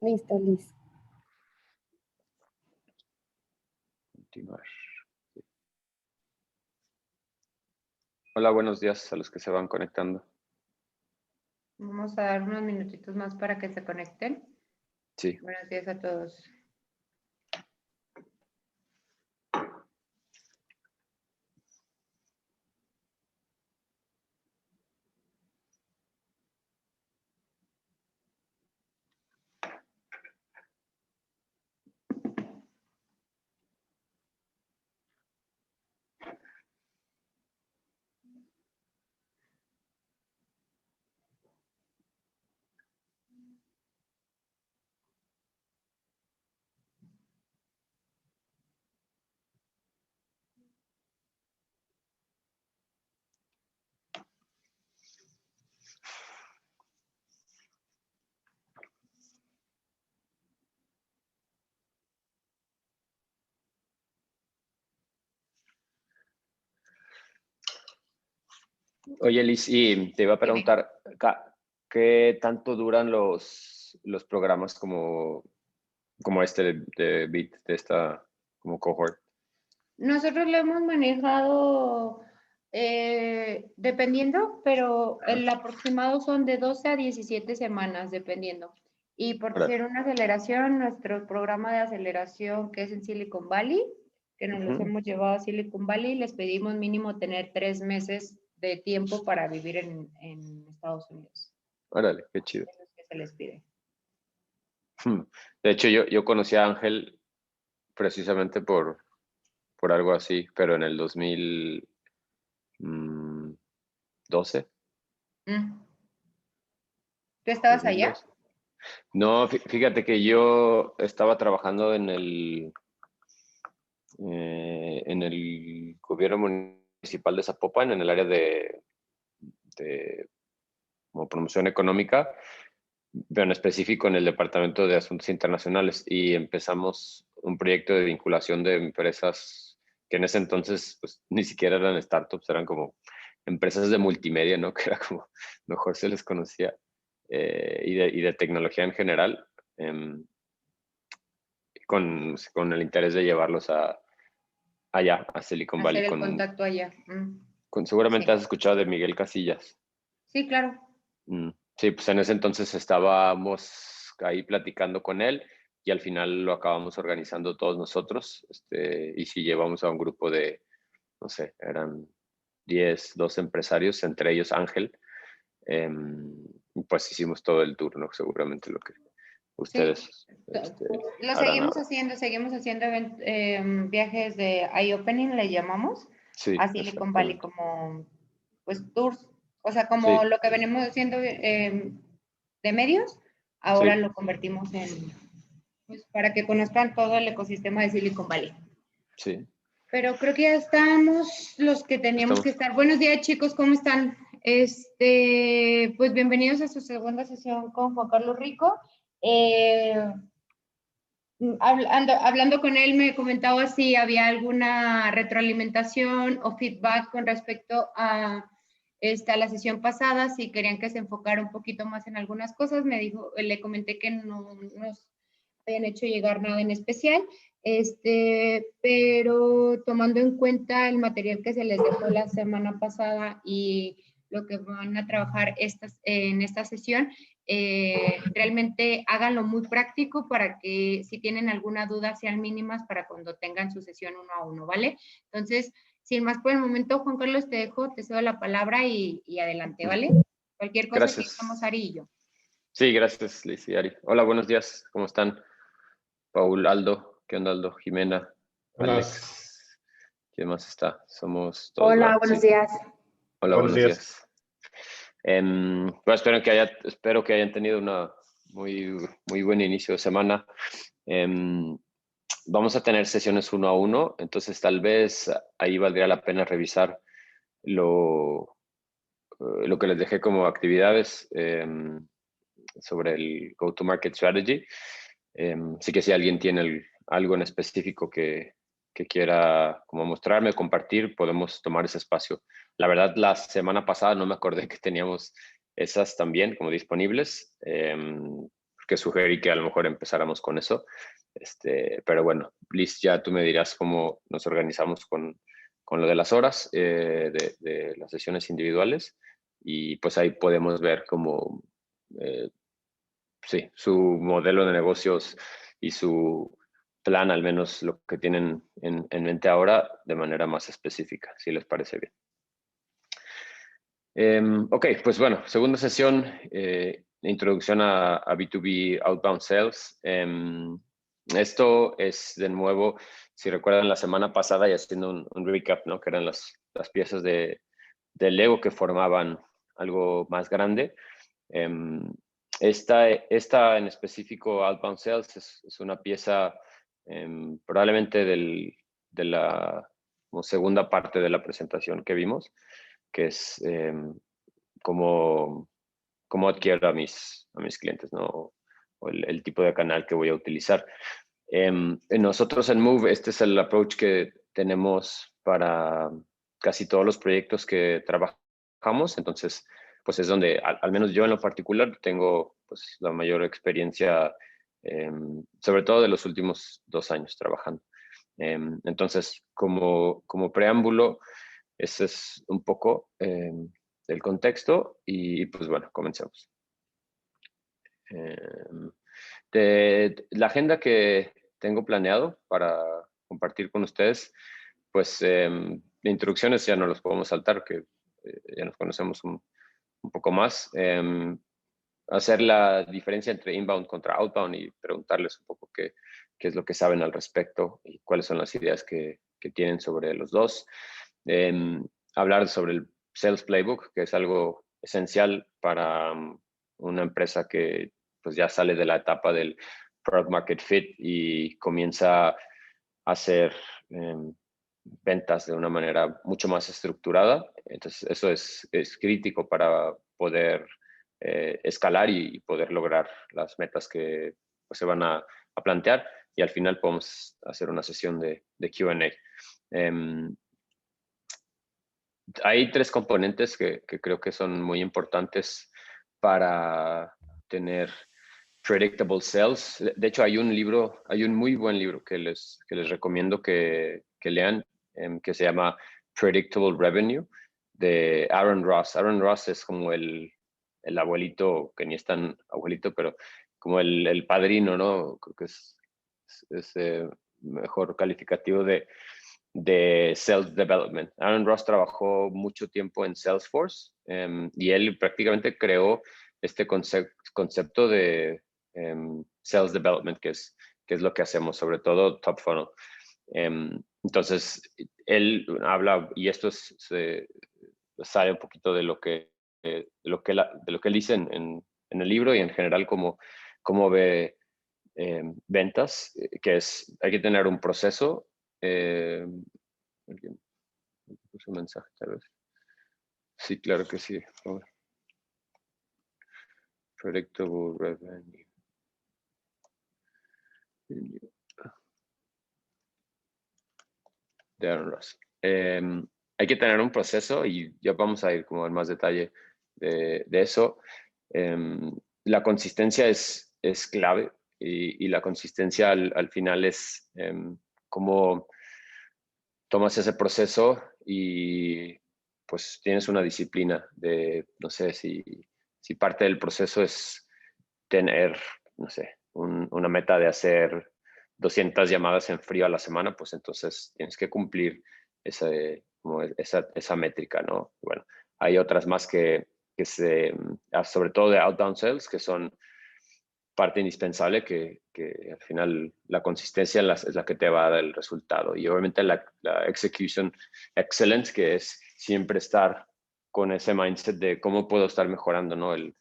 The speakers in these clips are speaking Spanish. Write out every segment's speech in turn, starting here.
Listo, Liz. Continuar. Hola, buenos días a los que se van conectando. Vamos a dar unos minutitos más para que se conecten. Sí. Buenos días a todos. Oye, Liz, y te iba a preguntar, ¿qué tanto duran los programas como este de Bit, de esta como cohort? Nosotros lo hemos manejado dependiendo, pero el aproximado son de 12 a 17 semanas, dependiendo. Y por Órale. ser una aceleración, nuestro programa de aceleración que es en Silicon Valley, que nos los hemos llevado a Silicon Valley, les pedimos mínimo tener 3 meses de tiempo para vivir en Estados Unidos. Órale, qué chido. Es lo que se les pide. De hecho, yo conocí a Ángel precisamente por algo así, pero en el 2012. ¿Tú estabas allá? 2012. No, fíjate que yo estaba trabajando en el gobierno municipal de Zapopan, en el área de como promoción económica, pero en específico en el Departamento de Asuntos Internacionales, y empezamos un proyecto de vinculación de empresas que en ese entonces pues, ni siquiera eran startups, eran como empresas de multimedia, ¿no? Que era como mejor se les conocía, y de tecnología en general, con el interés de llevarlos allá, a Silicon Valley. Hacer el contacto allá. Seguramente Sí. has escuchado de Miguel Casillas. Sí, claro. Sí, pues en ese entonces estábamos ahí platicando con él y al final lo acabamos organizando todos nosotros. Y sí llevamos a un grupo de, no sé, eran 10, 12 empresarios, entre ellos Ángel. Pues hicimos todo el tour, ¿no? Seguramente lo que ustedes Sí. Lo harán seguimos ahora. seguimos haciendo viajes de eye-opening, le llamamos, Sí, a Silicon Valley, exactamente. como pues tours, o sea, como Sí, lo que venimos haciendo de medios, ahora sí. lo convertimos en, pues, para que conozcan todo el ecosistema de Silicon Valley. Sí. Pero creo que ya estamos los que teníamos que estar. Buenos días, chicos, ¿cómo están? Pues bienvenidos a su segunda sesión con Juan Carlos Rico. Hablando con él, me comentaba si había alguna retroalimentación o feedback con respecto a la sesión pasada, si querían que se enfocara un poquito más en algunas cosas. Me dijo, le comenté que no nos habían hecho llegar nada en especial, pero tomando en cuenta el material que se les dejó la semana pasada y lo que van a trabajar en esta sesión, realmente háganlo muy práctico para que si tienen alguna duda sean mínimas para cuando tengan su sesión 1 a 1, ¿vale? Entonces, sin más por el momento, Juan Carlos, te cedo la palabra y adelante, ¿vale? Cualquier cosa que estamos Ari y yo. Sí, gracias, Liz y Ari. Hola, buenos días, ¿cómo están? Paul, Aldo, ¿qué onda, Aldo? Jimena, Hola. Alex, ¿quién más está? Somos todos. Hola, ¿verdad? buenos Sí. días. Hola, Buenos buenos días. días. Bueno, espero que hayan tenido una muy, muy buen inicio de semana. Vamos a tener sesiones 1 a 1, entonces tal vez ahí valdría la pena revisar lo que les dejé como actividades sobre el Go-to-Market Strategy. Así que si alguien tiene algo en específico que quiera como mostrarme, compartir, podemos tomar ese espacio. La verdad, la semana pasada no me acordé que teníamos esas también como disponibles. que sugerí que a lo mejor empezáramos con eso. Pero bueno, Liz, ya tú me dirás cómo nos organizamos con lo de las horas de las sesiones individuales, y pues ahí podemos ver cómo, sí, su modelo de negocios y su plan, al menos lo que tienen en mente ahora, de manera más específica, si les parece bien. Ok, pues bueno, segunda sesión, introducción a B2B Outbound Sales. Esto es de nuevo, si recuerdan la semana pasada, y haciendo un recap, ¿no? Que eran las piezas del Lego que formaban algo más grande. Esta en específico, Outbound Sales, es una pieza probablemente de la segunda parte de la presentación que vimos, que es cómo adquiero a mis clientes, ¿no? O el tipo de canal que voy a utilizar. Nosotros en Move, este es el approach que tenemos para casi todos los proyectos que trabajamos. Entonces, pues es donde, al menos yo en lo particular, tengo pues la mayor experiencia, sobre todo de los últimos 2 años trabajando. Entonces, como preámbulo, ese es un poco el contexto, y pues bueno, comencemos. La agenda que tengo planeado para compartir con ustedes, pues de introducciones ya no los podemos saltar, que ya nos conocemos un poco más. Hacer la diferencia entre inbound contra outbound y preguntarles un poco qué es lo que saben al respecto y cuáles son las ideas que tienen sobre los dos. Hablar sobre el Sales Playbook, que es algo esencial para una empresa que pues ya sale de la etapa del Product Market Fit y comienza a hacer ventas de una manera mucho más estructurada. Entonces, eso es crítico para poder escalar y poder lograr las metas que pues, se van a plantear, y al final podemos hacer una sesión de Q&A. Hay 3 componentes que creo que son muy importantes para tener predictable sales. De hecho, hay un muy buen libro que les recomiendo que lean, que se llama Predictable Revenue, de Aaron Ross. Aaron Ross es como el abuelito, que ni es tan abuelito, pero como el padrino, ¿no? Creo que es mejor calificativo de Sales Development. Aaron Ross trabajó mucho tiempo en Salesforce, y él prácticamente creó este concepto de Sales Development, que es lo que hacemos, sobre todo top funnel. Entonces, él habla, y esto sale un poquito de lo que él dice en el libro, y en general cómo ve ventas, que hay que tener un proceso. ¿Alguien puso un mensaje, tal vez? Sí, claro que sí. Predictable revenue. De Aaron Ross. Hay que tener un proceso, y ya vamos a ir como en más detalle de eso. La consistencia es clave, y la consistencia al final es cómo tomas ese proceso y pues tienes una disciplina de, no sé, si parte del proceso es tener, no sé, una meta de hacer 200 llamadas en frío a la semana, pues entonces tienes que cumplir esa métrica, ¿no? Bueno, hay otras más que sobre todo de outbound sales, que son parte indispensable, que al final la consistencia es la que te va a dar el resultado. Y obviamente la execution excellence, que es siempre estar con ese mindset de cómo puedo estar mejorando, ¿no? El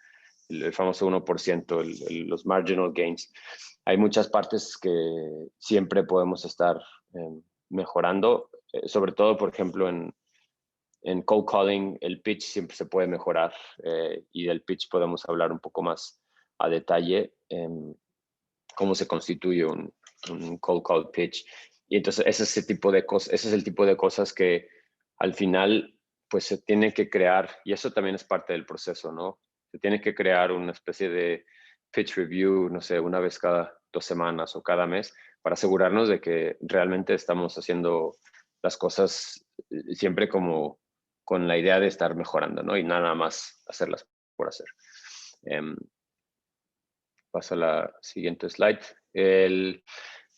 famoso 1%, los marginal gains. Hay muchas partes que siempre podemos estar mejorando, sobre todo, por ejemplo, en cold calling, el pitch siempre se puede mejorar, y del pitch podemos hablar un poco más a detalle, cómo se constituye un cold call pitch. Y entonces ese es el tipo de cosas que al final pues se tiene que crear, y eso también es parte del proceso, ¿no? Se tiene que crear una especie de pitch review, no sé, una vez cada 2 semanas o cada mes, para asegurarnos de que realmente estamos haciendo las cosas siempre como con la idea de estar mejorando, ¿no? Y nada más hacerlas por hacer. Paso a la siguiente slide.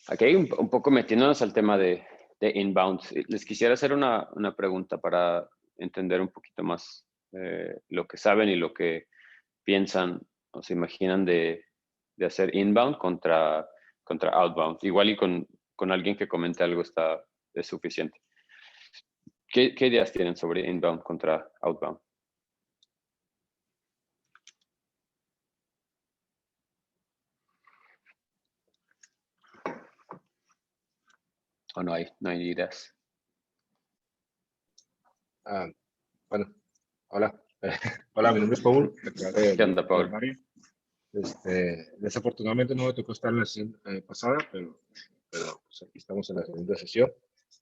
Aquí hay un poco metiéndonos al tema de inbound. Les quisiera hacer una pregunta para entender un poquito más lo que saben y lo que piensan o se imaginan de hacer inbound contra outbound. Igual y con alguien que comente algo es suficiente. ¿Qué ideas tienen sobre inbound contra outbound? ¿O no hay ideas? Bueno, hola. Hola, mi nombre es Paul. ¿Qué onda, Paul? Desafortunadamente no me tocó estar en la sesión pasada, pero pues aquí estamos en la segunda sesión.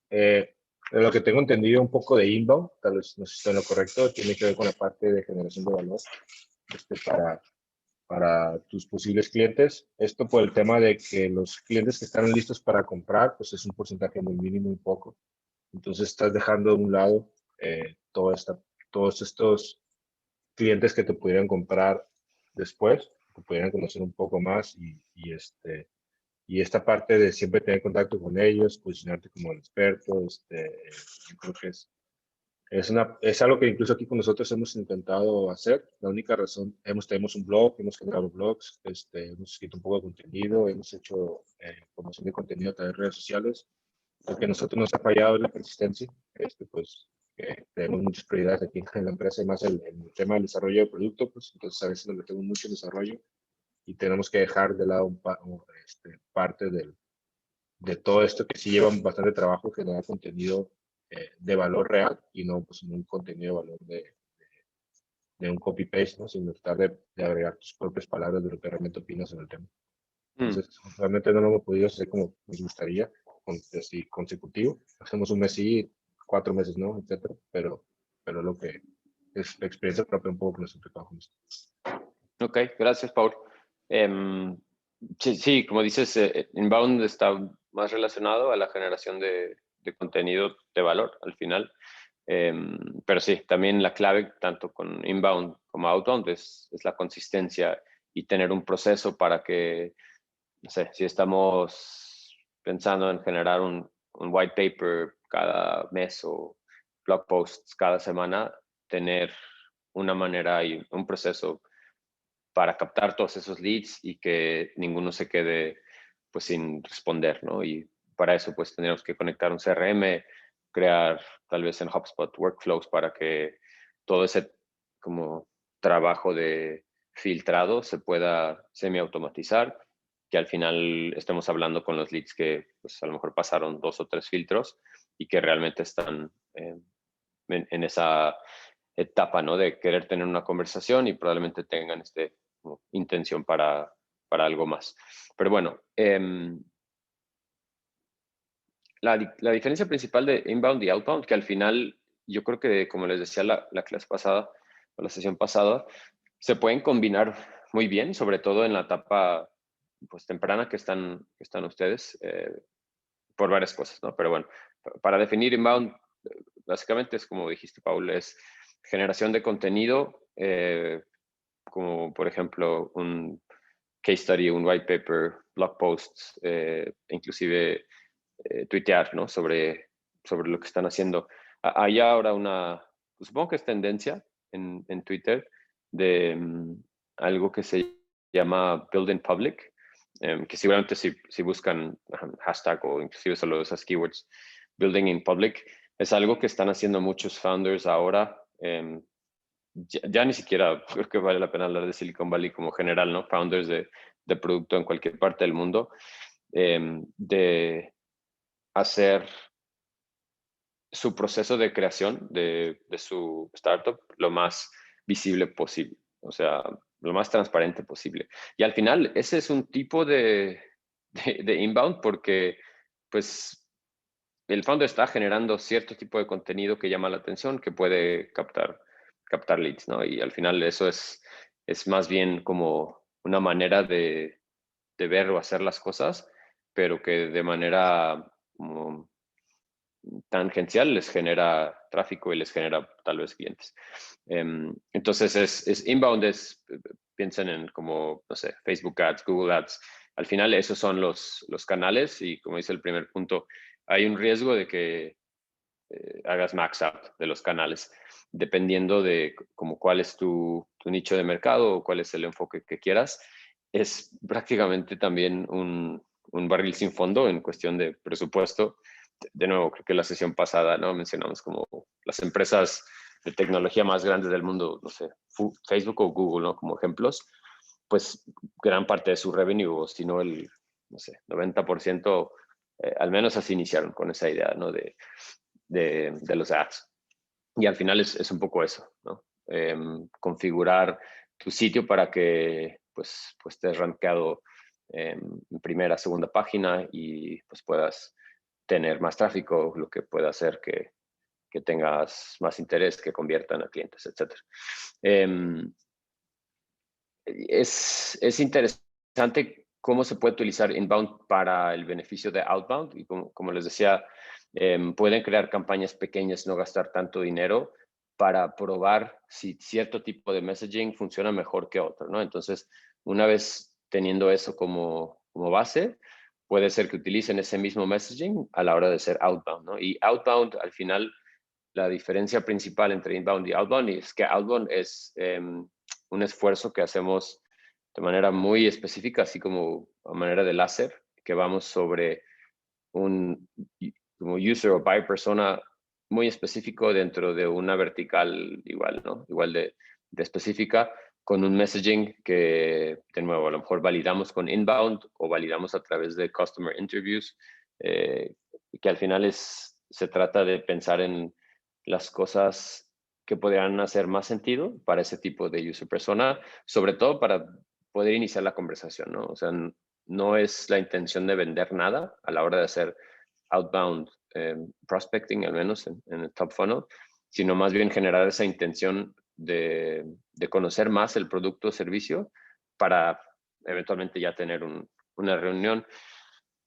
De lo que tengo entendido un poco de inbound, tal vez no sé si estoy en lo correcto, tiene que ver con la parte de generación de valor para tus posibles clientes. Esto por el tema de que los clientes que están listos para comprar, pues es un porcentaje muy mínimo y poco. Entonces estás dejando de un lado todos estos clientes que te pudieran comprar después, que pudieran conocer un poco más y esta parte de siempre tener contacto con ellos, posicionarte como un experto, yo creo que es algo que incluso aquí con nosotros hemos intentado hacer. La única razón, tenemos un blog, hemos generado blogs, hemos escrito un poco de contenido, hemos hecho promoción de contenido a través de redes sociales. Lo que a nosotros nos ha fallado es la persistencia. Pues tenemos muchas prioridades aquí en la empresa y más el tema del desarrollo de producto, pues entonces a veces nos metemos mucho en desarrollo y tenemos que dejar de lado parte de todo esto que sí lleva bastante trabajo, generar contenido de valor real y no pues un contenido de valor de un copy-paste, ¿no? Sin tratar de agregar tus propias palabras de lo que realmente opinas en el tema. Entonces, realmente no lo hemos podido hacer como nos gustaría, así consecutivo. Hacemos un mes sí, 4 meses no, etcétera, pero lo que es la experiencia propia un poco que nos ha tocado con esto. Ok, gracias, Paul. Sí, como dices, inbound está más relacionado a la generación de contenido de valor al final. Pero sí, también la clave tanto con inbound como outbound es la consistencia y tener un proceso para que, no sé, si estamos pensando en generar un white paper cada mes o blog posts cada semana, tener una manera y un proceso para captar todos esos leads y que ninguno se quede pues sin responder, ¿no? Y para eso pues tendríamos que conectar un CRM, crear tal vez en HubSpot workflows para que todo ese como trabajo de filtrado se pueda semi-automatizar, que al final estemos hablando con los leads que pues a lo mejor pasaron 2 o 3 filtros y que realmente están en esa etapa, ¿no? De querer tener una conversación y probablemente tengan intención para algo más. Pero bueno, la diferencia principal de inbound y outbound, que al final yo creo que, como les decía la clase pasada o la sesión pasada, se pueden combinar muy bien, sobre todo en la etapa pues temprana que están ustedes, por varias cosas, ¿no? Pero bueno, para definir inbound, básicamente es como dijiste, Paul, es generación de contenido, como por ejemplo un case study, un white paper, blog posts, inclusive tuitear, ¿no? Sobre lo que están haciendo. Hay ahora pues supongo que es tendencia en Twitter de algo que se llama Build in Public, que seguramente si buscan hashtag o inclusive solo esas keywords, Building in Public, es algo que están haciendo muchos founders ahora. Ya ni siquiera creo que vale la pena hablar de Silicon Valley como general, ¿no? Founders de producto en cualquier parte del mundo, de hacer su proceso de creación de su startup lo más visible posible, o sea, lo más transparente posible. Y al final, ese es un tipo de inbound porque, pues, el founder está generando cierto tipo de contenido que llama la atención, que puede captar leads, ¿no? Y al final eso es más bien como una manera de ver o hacer las cosas, pero que de manera como tangencial les genera tráfico y les genera tal vez clientes. Entonces es inbound, piensen en como, no sé, Facebook Ads, Google Ads. Al final esos son los canales y como dice el primer punto, hay un riesgo de que hagas max out de los canales, dependiendo de como cuál es tu nicho de mercado o cuál es el enfoque que quieras. Es prácticamente también un barril sin fondo en cuestión de presupuesto. De nuevo, creo que la sesión pasada, ¿no? Mencionamos como las empresas de tecnología más grandes del mundo, no sé, Facebook o Google, ¿no? Como ejemplos, pues gran parte de su revenue, o si no el, no sé, 90%, al menos así iniciaron con esa idea, ¿no? De los ads. Y al final es un poco eso, ¿no? Configurar tu sitio para que pues estés rankeado en primera, segunda página y pues puedas tener más tráfico, lo que pueda hacer que tengas más interés, que conviertan a clientes, etc. Es interesante cómo se puede utilizar inbound para el beneficio de outbound y como les decía, pueden crear campañas pequeñas, no gastar tanto dinero para probar si cierto tipo de messaging funciona mejor que otro, ¿no? Entonces, una vez teniendo eso como base, puede ser que utilicen ese mismo messaging a la hora de ser outbound, ¿no? Y outbound, al final, la diferencia principal entre inbound y outbound es que outbound es un esfuerzo que hacemos de manera muy específica, así como a manera de láser, que vamos sobre un como user o buyer persona muy específico dentro de una vertical igual, ¿no? Igual de específica, con un messaging que, de nuevo, a lo mejor validamos con inbound o validamos a través de customer interviews, que al final se trata de pensar en las cosas que podrían hacer más sentido para ese tipo de user persona, sobre todo para poder iniciar la conversación, ¿no? O sea, no es la intención de vender nada a la hora de hacer outbound prospecting, al menos en el top funnel, sino más bien generar esa intención de conocer más el producto o servicio para eventualmente ya tener una reunión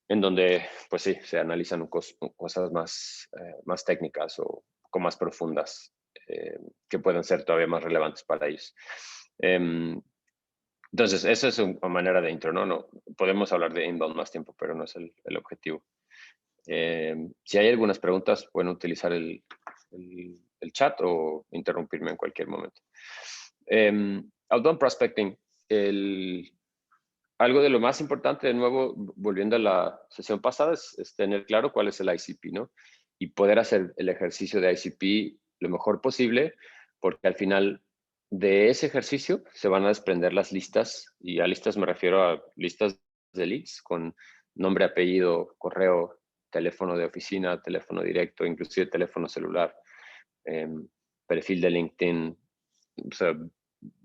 en donde, pues sí, se analizan cosas más técnicas o más profundas que pueden ser todavía más relevantes para ellos. Entonces, esa es una manera de intro, ¿no? Podemos hablar de inbound más tiempo, pero no es el objetivo. Si hay algunas preguntas, pueden utilizar el chat o interrumpirme en cualquier momento. Outbound prospecting, algo de lo más importante, de nuevo, volviendo a la sesión pasada, es tener claro cuál es el ICP, ¿no? Y poder hacer el ejercicio de ICP lo mejor posible, porque al final de ese ejercicio se van a desprender las listas, y a listas me refiero a listas de leads con nombre, apellido, correo, teléfono de oficina, teléfono directo, inclusive teléfono celular, perfil de LinkedIn, o sea,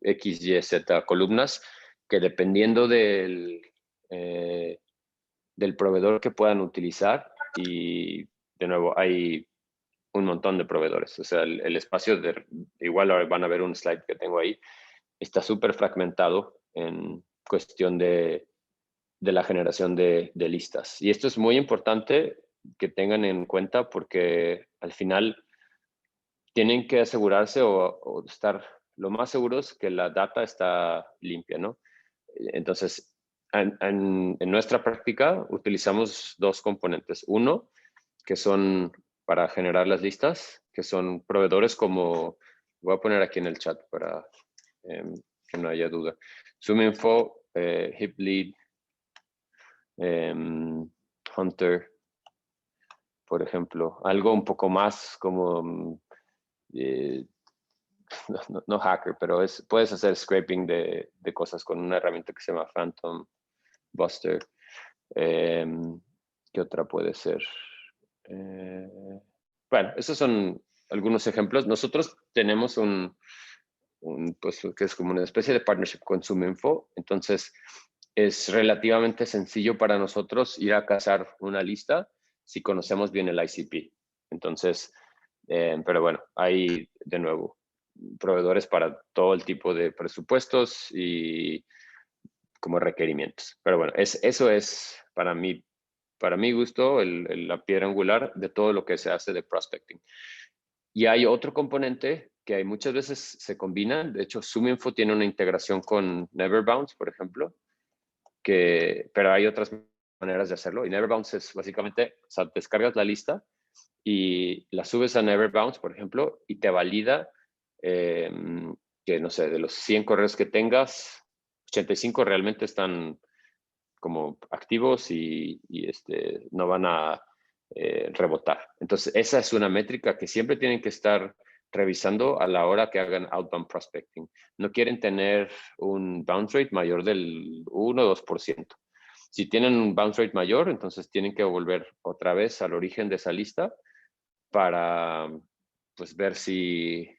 X, Y, Z columnas que dependiendo del proveedor que puedan utilizar, y de nuevo hay un montón de proveedores, o sea, el espacio igual van a ver un slide que tengo ahí, está súper fragmentado en cuestión de la generación de listas. Y esto es muy importante que tengan en cuenta porque al final tienen que asegurarse o estar lo más seguros que la data está limpia, ¿no? Entonces, en nuestra práctica utilizamos dos componentes. Uno, que son para generar las listas, que son proveedores como, voy a poner aquí en el chat para que no haya duda. ZoomInfo, HipLead, Hunter, por ejemplo. Algo un poco más como, no hacker, pero puedes hacer scraping de cosas con una herramienta que se llama Phantom Buster. ¿Qué otra puede ser? Bueno, esos son algunos ejemplos. Nosotros tenemos pues, que es como una especie de partnership con ZoomInfo. Entonces, es relativamente sencillo para nosotros ir a cazar una lista si conocemos bien el ICP. Entonces, pero bueno, hay de nuevo proveedores para todo el tipo de presupuestos y como requerimientos. Pero bueno, eso es para mi gusto la piedra angular de todo lo que se hace de prospecting. Y hay otro componente que hay muchas veces se combinan. De hecho, ZoomInfo tiene una integración con Neverbounce, por ejemplo, pero hay otras maneras de hacerlo. Y Neverbounce es básicamente, o sea, descargas la lista y la subes a Neverbounce, por ejemplo, y te valida que, no sé, de los 100 correos que tengas, 85 realmente están como activos y no van a rebotar. Entonces, esa es una métrica que siempre tienen que estar revisando a la hora que hagan outbound prospecting. No quieren tener un bounce rate mayor del 1 o 2%. Si tienen un bounce rate mayor, entonces tienen que volver otra vez al origen de esa lista para pues ver si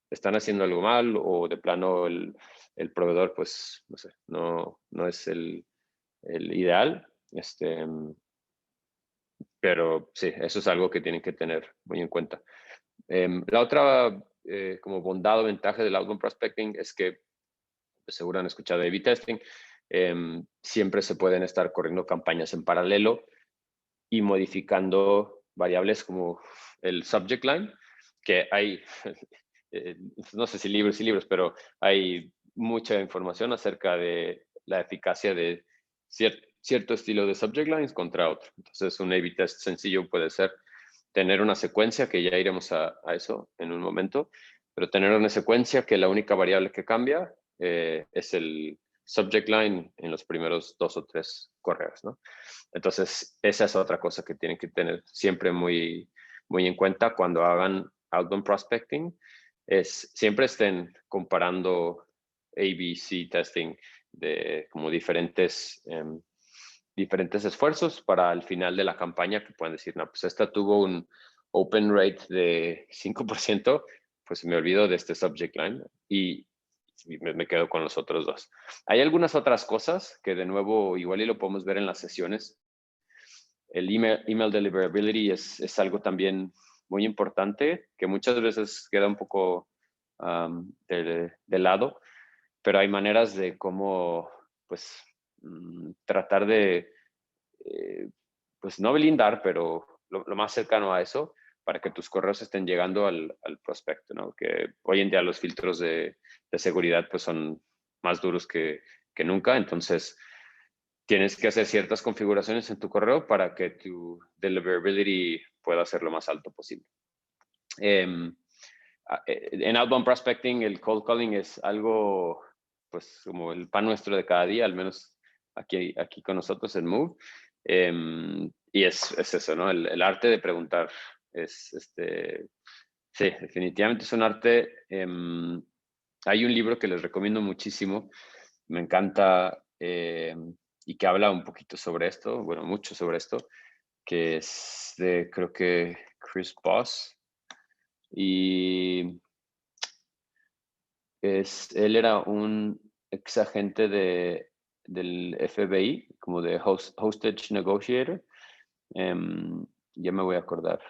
están haciendo algo mal o de plano el proveedor pues no sé, no es el ideal. Pero sí, eso es algo que tienen que tener muy en cuenta. La otra como bondad o ventaja del outbound prospecting es que, pues, seguro han escuchado de A/B testing, siempre se pueden estar corriendo campañas en paralelo y modificando variables como el subject line, que hay, no sé si libros, pero hay mucha información acerca de la eficacia de cierto estilo de subject lines contra otro. Entonces, un A/B test sencillo puede ser tener una secuencia, que ya iremos a eso en un momento, pero tener una secuencia que la única variable que cambia es el subject line en los primeros 2 o 3 correos, ¿no? Entonces, esa es otra cosa que tienen que tener siempre muy, muy en cuenta cuando hagan outbound prospecting, es siempre estén comparando A/B/C testing de como diferentes esfuerzos para el final de la campaña, que pueden decir, no, pues esta tuvo un open rate de 5%, pues me olvido de este subject line y me quedo con los otros dos. Hay algunas otras cosas que de nuevo igual y lo podemos ver en las sesiones. El email deliverability es algo también muy importante que muchas veces queda un poco de lado, pero hay maneras de cómo pues tratar de pues no blindar, pero lo más cercano a eso para que tus correos estén llegando al prospecto, ¿no? Que hoy en día los filtros de seguridad pues son más duros que nunca, entonces tienes que hacer ciertas configuraciones en tu correo para que tu deliverability pueda ser lo más alto posible. En outbound prospecting, el cold calling es algo, pues, como el pan nuestro de cada día, al menos aquí con nosotros en Move. Y es eso, ¿no? El arte de preguntar. Sí, definitivamente es un arte. Hay un libro que les recomiendo muchísimo, me encanta, y que habla un poquito sobre esto, bueno, mucho sobre esto, que es de, creo que Chris Voss, y él era un ex agente del FBI, como de hostage negotiator. Ya me voy a acordar.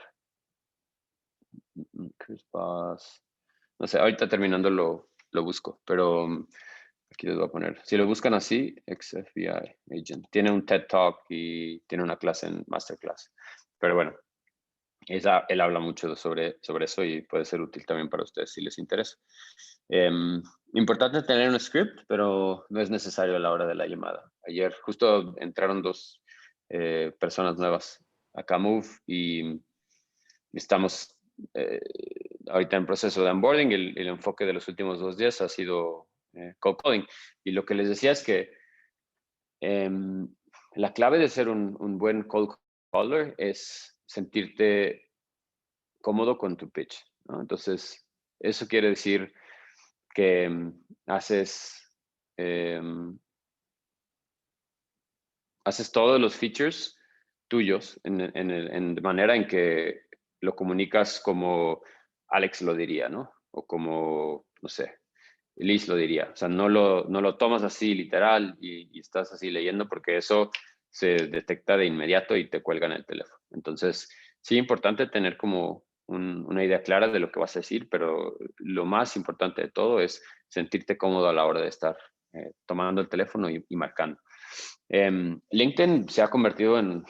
Chris Voss. No sé, ahorita terminando lo busco, pero aquí les voy a poner. Si lo buscan así, ex FBI agent. Tiene un TED Talk y tiene una clase en Masterclass. Pero bueno, él habla mucho sobre eso y puede ser útil también para ustedes si les interesa. Importante tener un script, pero no es necesario a la hora de la llamada. Ayer justo entraron 2 personas nuevas acá a Move y estamos ahorita en proceso de onboarding. El enfoque de los últimos 2 días ha sido cold calling. Y lo que les decía es que la clave de ser un buen cold caller es sentirte cómodo con tu pitch, ¿no? Entonces, eso quiere decir que haces todos los features tuyos de manera en que lo comunicas como Alex lo diría, ¿no? O como, no sé, Liz lo diría. O sea, no lo tomas así literal y estás así leyendo, porque eso se detecta de inmediato y te cuelgan el teléfono. Entonces, sí es importante tener como una idea clara de lo que vas a decir, pero lo más importante de todo es sentirte cómodo a la hora de estar tomando el teléfono y marcando. LinkedIn se ha convertido en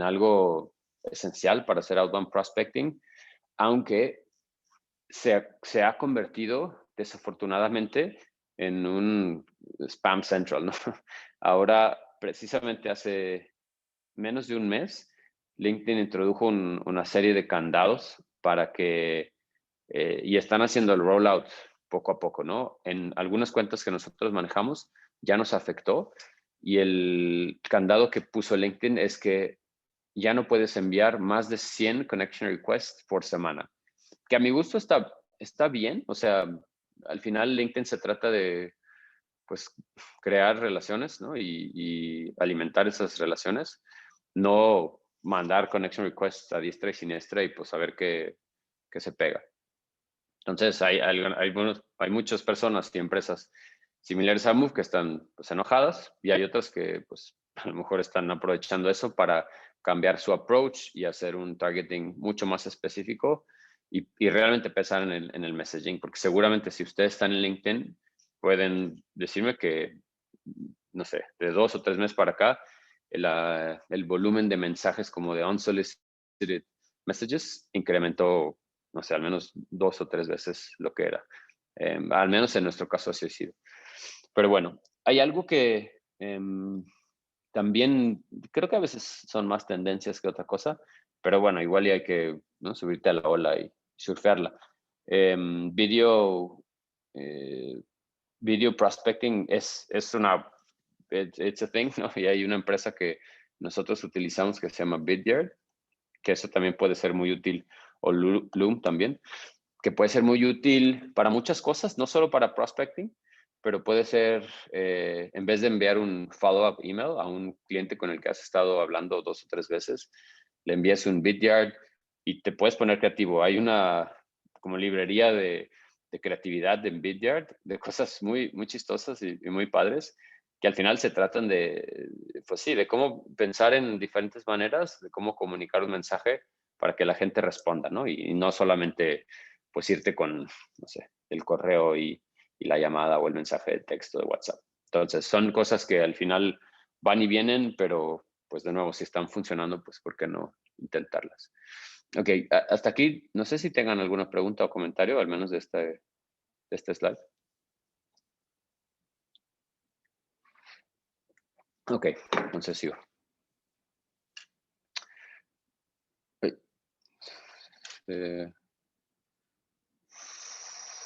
algo esencial para hacer outbound prospecting, aunque se ha convertido desafortunadamente en un spam central, ¿no? Ahora, precisamente hace menos de un mes, LinkedIn introdujo una serie de candados para que, y están haciendo el rollout poco a poco, ¿no? En algunas cuentas que nosotros manejamos ya nos afectó, y el candado que puso LinkedIn es que ya no puedes enviar más de 100 connection requests por semana, que a mi gusto está bien. O sea, al final LinkedIn se trata de, pues, crear relaciones, ¿no? Y alimentar esas relaciones, no mandar connection requests a diestra y siniestra y pues saber qué se pega. Entonces, hay muchas personas y empresas similares a Move que están, pues, enojadas, y hay otras que, pues, a lo mejor están aprovechando eso para cambiar su approach y hacer un targeting mucho más específico y realmente pensar en el messaging, porque seguramente si ustedes están en LinkedIn, pueden decirme que, no sé, de 2 o 3 meses para acá, el volumen de mensajes como de unsolicited messages incrementó, no sé, al menos 2 o 3 veces lo que era. Al menos en nuestro caso así ha sido. Pero bueno, hay algo que también creo que a veces son más tendencias que otra cosa, pero bueno, igual y hay que, ¿no?, subirte a la ola y surfearla. Video prospecting es una, it's a thing, ¿no? Y hay una empresa que nosotros utilizamos que se llama Vidyard, que eso también puede ser muy útil, o Loom también, que puede ser muy útil para muchas cosas, no solo para prospecting, pero puede ser, en vez de enviar un follow-up email a un cliente con el que has estado hablando 2 o 3 veces, le envías un Vidyard y te puedes poner creativo. Hay una como librería de creatividad en Vidyard, de cosas muy, muy chistosas y muy padres, que al final se tratan de, pues sí, de cómo pensar en diferentes maneras, de cómo comunicar un mensaje para que la gente responda, ¿no? Y no solamente, pues, irte con, no sé, el correo y la llamada o el mensaje de texto de WhatsApp. Entonces, son cosas que al final van y vienen, pero pues de nuevo, si están funcionando, pues ¿por qué no intentarlas? Ok, hasta aquí, no sé si tengan alguna pregunta o comentario, al menos de este slide. Ok, entonces sigo.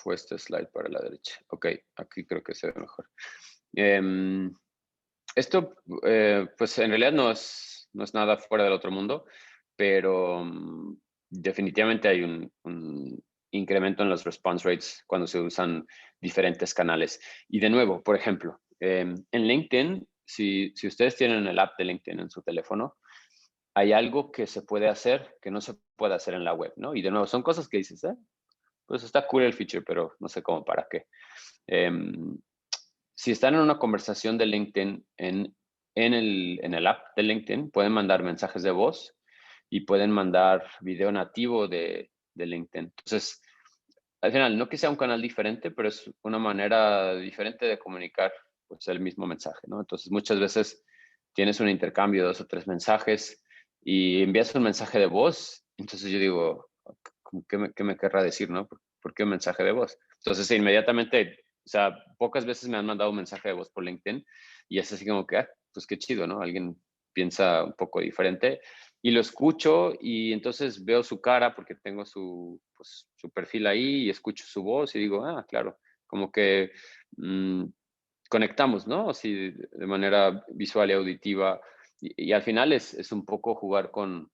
Fue este slide para la derecha. Ok, aquí creo que se ve mejor. Esto, pues en realidad no es nada fuera del otro mundo, pero definitivamente hay un incremento en los response rates cuando se usan diferentes canales. Y de nuevo, por ejemplo, en LinkedIn, si ustedes tienen el app de LinkedIn en su teléfono, hay algo que se puede hacer que no se puede hacer en la web, ¿no? Y de nuevo, son cosas que dices, pues está cool el feature, pero no sé cómo para qué. Si están en una conversación de LinkedIn en el app de LinkedIn, pueden mandar mensajes de voz y pueden mandar video nativo de LinkedIn. Entonces, al final, no que sea un canal diferente, pero es una manera diferente de comunicar, pues, el mismo mensaje, ¿no? Entonces, muchas veces tienes un intercambio de 2 o 3 mensajes y envías un mensaje de voz. Entonces yo digo, ¿qué me querrá decir, no? ¿Por qué un mensaje de voz? Entonces, inmediatamente, o sea, pocas veces me han mandado un mensaje de voz por LinkedIn y es así como que, pues qué chido, ¿no? Alguien piensa un poco diferente y lo escucho y entonces veo su cara porque tengo su perfil ahí y escucho su voz y digo, claro, como que conectamos, ¿no? Así de manera visual y auditiva y al final es un poco jugar con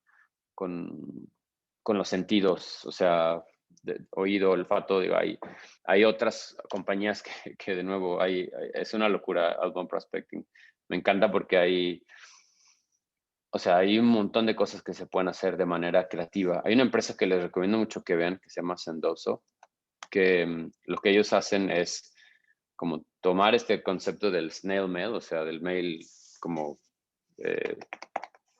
los sentidos, o sea, oído, olfato, digo, hay otras compañías que de nuevo, es una locura outbound prospecting. Me encanta porque hay un montón de cosas que se pueden hacer de manera creativa. Hay una empresa que les recomiendo mucho que vean, que se llama Sendoso, que lo que ellos hacen es como tomar este concepto del snail mail, o sea, del mail como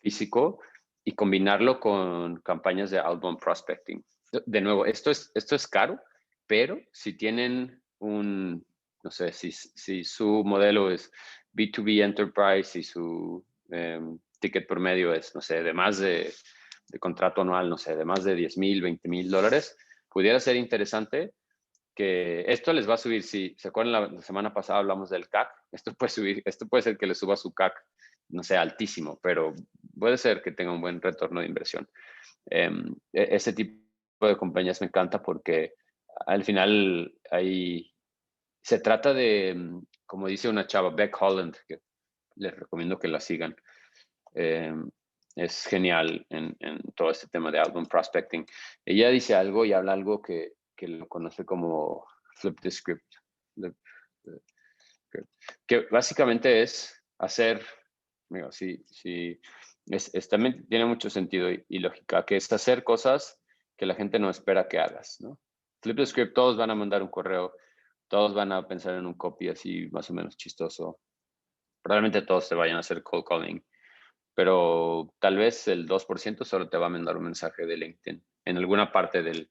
físico, y combinarlo con campañas de outbound prospecting. De nuevo, esto es caro, pero si tienen un no sé, si su modelo es B2B Enterprise y su ticket promedio es, no sé, de más de contrato anual, no sé, de más de $10,000, $20,000, pudiera ser interesante que esto les va a subir. Si se acuerdan, la semana pasada hablamos del CAC, esto puede ser que le suba su CAC, no sé, altísimo, pero puede ser que tenga un buen retorno de inversión. Ese tipo de compañías me encanta porque al final se trata de, como dice una chava, Beck Holland, que les recomiendo que la sigan. Es genial en todo este tema de outbound prospecting. Ella dice algo y habla algo que lo conoce como flip the script. Que básicamente es hacer, digo, también tiene mucho sentido y lógica, que es hacer cosas que la gente no espera que hagas, ¿no? Flip the script, todos van a mandar un correo, todos van a pensar en un copy así más o menos chistoso. Probablemente todos te vayan a hacer cold calling, pero tal vez el 2% solo te va a mandar un mensaje de LinkedIn en alguna parte del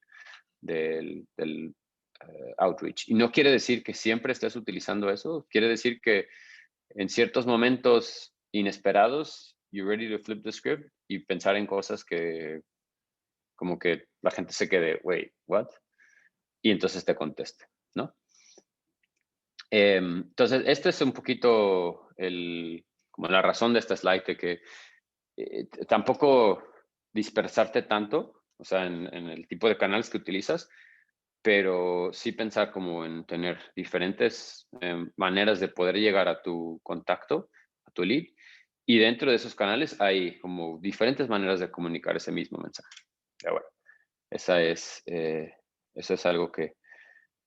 outreach. Y no quiere decir que siempre estés utilizando eso, quiere decir que en ciertos momentos inesperados, you're ready to flip the script y pensar en cosas que como que la gente se quede, wait, what? Y entonces te conteste, ¿no? Entonces, este es un poquito como la razón de esta slide, de que tampoco dispersarte tanto, o sea, en el tipo de canales que utilizas, pero sí pensar como en tener diferentes maneras de poder llegar a tu contacto, a tu lead, y dentro de esos canales hay como diferentes maneras de comunicar ese mismo mensaje. Pero bueno, eso es algo que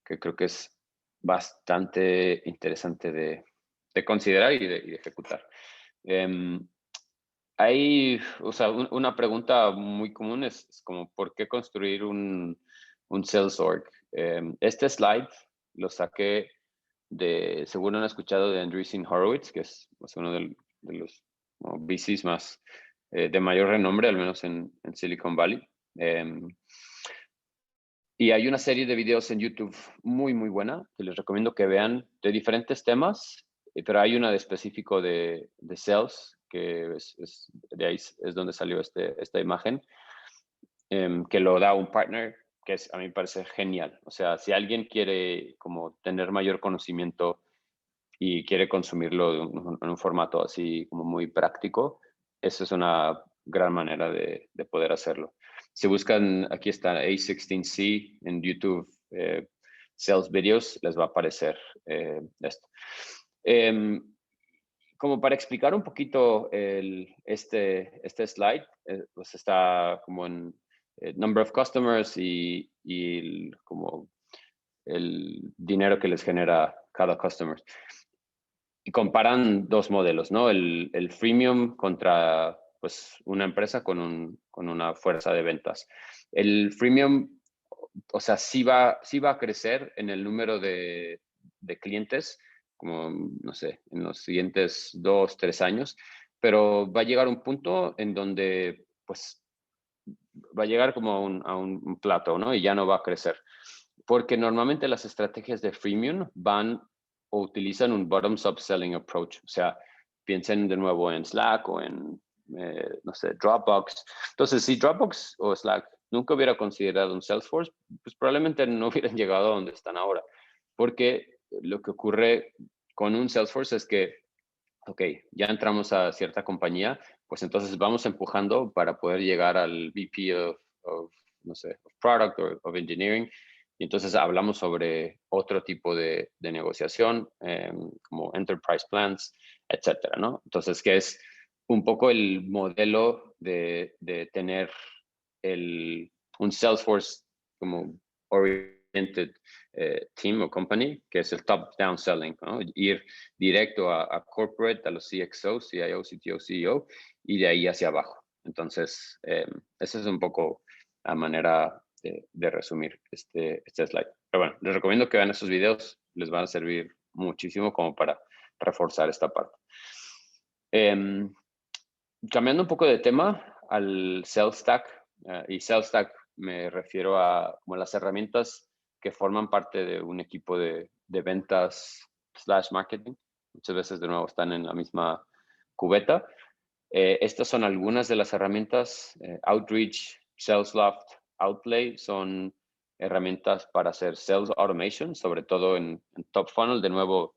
creo que es bastante interesante de considerar y de ejecutar. O sea, una pregunta muy común es como, ¿por qué construir un sales org? Este slide lo saqué seguro han escuchado de Andreessen Horowitz, que es uno de los VCs más de mayor renombre, al menos en Silicon Valley. Y hay una serie de videos en YouTube muy, muy buena que les recomiendo que vean de diferentes temas, pero hay una de específico de sales, que de ahí es donde salió esta imagen, que lo da un partner, que a mí me parece genial. O sea, si alguien quiere como tener mayor conocimiento y quiere consumirlo en un formato así como muy práctico, esa es una gran manera de poder hacerlo. Si buscan, aquí está A16C en YouTube, Sales Videos, les va a aparecer esto. Como para explicar un poquito este slide, pues está como en number of customers y como el dinero que les genera cada customer. Y comparan dos modelos, ¿no? El freemium contra pues una empresa con una fuerza de ventas. El freemium, o sea, sí va a crecer en el número de clientes, como, no sé, en los siguientes 2, 3 años, pero va a llegar un punto en donde, pues, va a llegar como a un plato, ¿no? Y ya no va a crecer. Porque normalmente las estrategias de freemium van o utilizan un bottoms-up selling approach. O sea, piensen de nuevo en Slack o en, no sé, Dropbox. Entonces, si Dropbox o Slack nunca hubiera considerado un Salesforce, pues probablemente no hubieran llegado a donde están ahora. Porque lo que ocurre con un Salesforce es que, ok, ya entramos a cierta compañía, pues entonces vamos empujando para poder llegar al VP of no sé, of Product o of Engineering. Y entonces hablamos sobre otro tipo de negociación, como Enterprise Plans, etcétera, ¿no? Entonces, que es un poco el modelo de tener un Salesforce como oriented team o company, que es el top-down selling, ¿no? Ir directo a corporate, a los CXOs, CIO, CTO, CEO, y de ahí hacia abajo. Entonces, esa es un poco la manera de resumir este slide. Pero bueno, les recomiendo que vean esos videos, les van a servir muchísimo como para reforzar esta parte. Cambiando un poco de tema al Sales Stack, y Sales Stack me refiero a como las herramientas que forman parte de un equipo de de ventas / marketing. Muchas veces, de nuevo, están en la misma cubeta. Estas son algunas de las herramientas. Outreach, Salesloft, Outplay son herramientas para hacer sales automation, sobre todo en top funnel. De nuevo,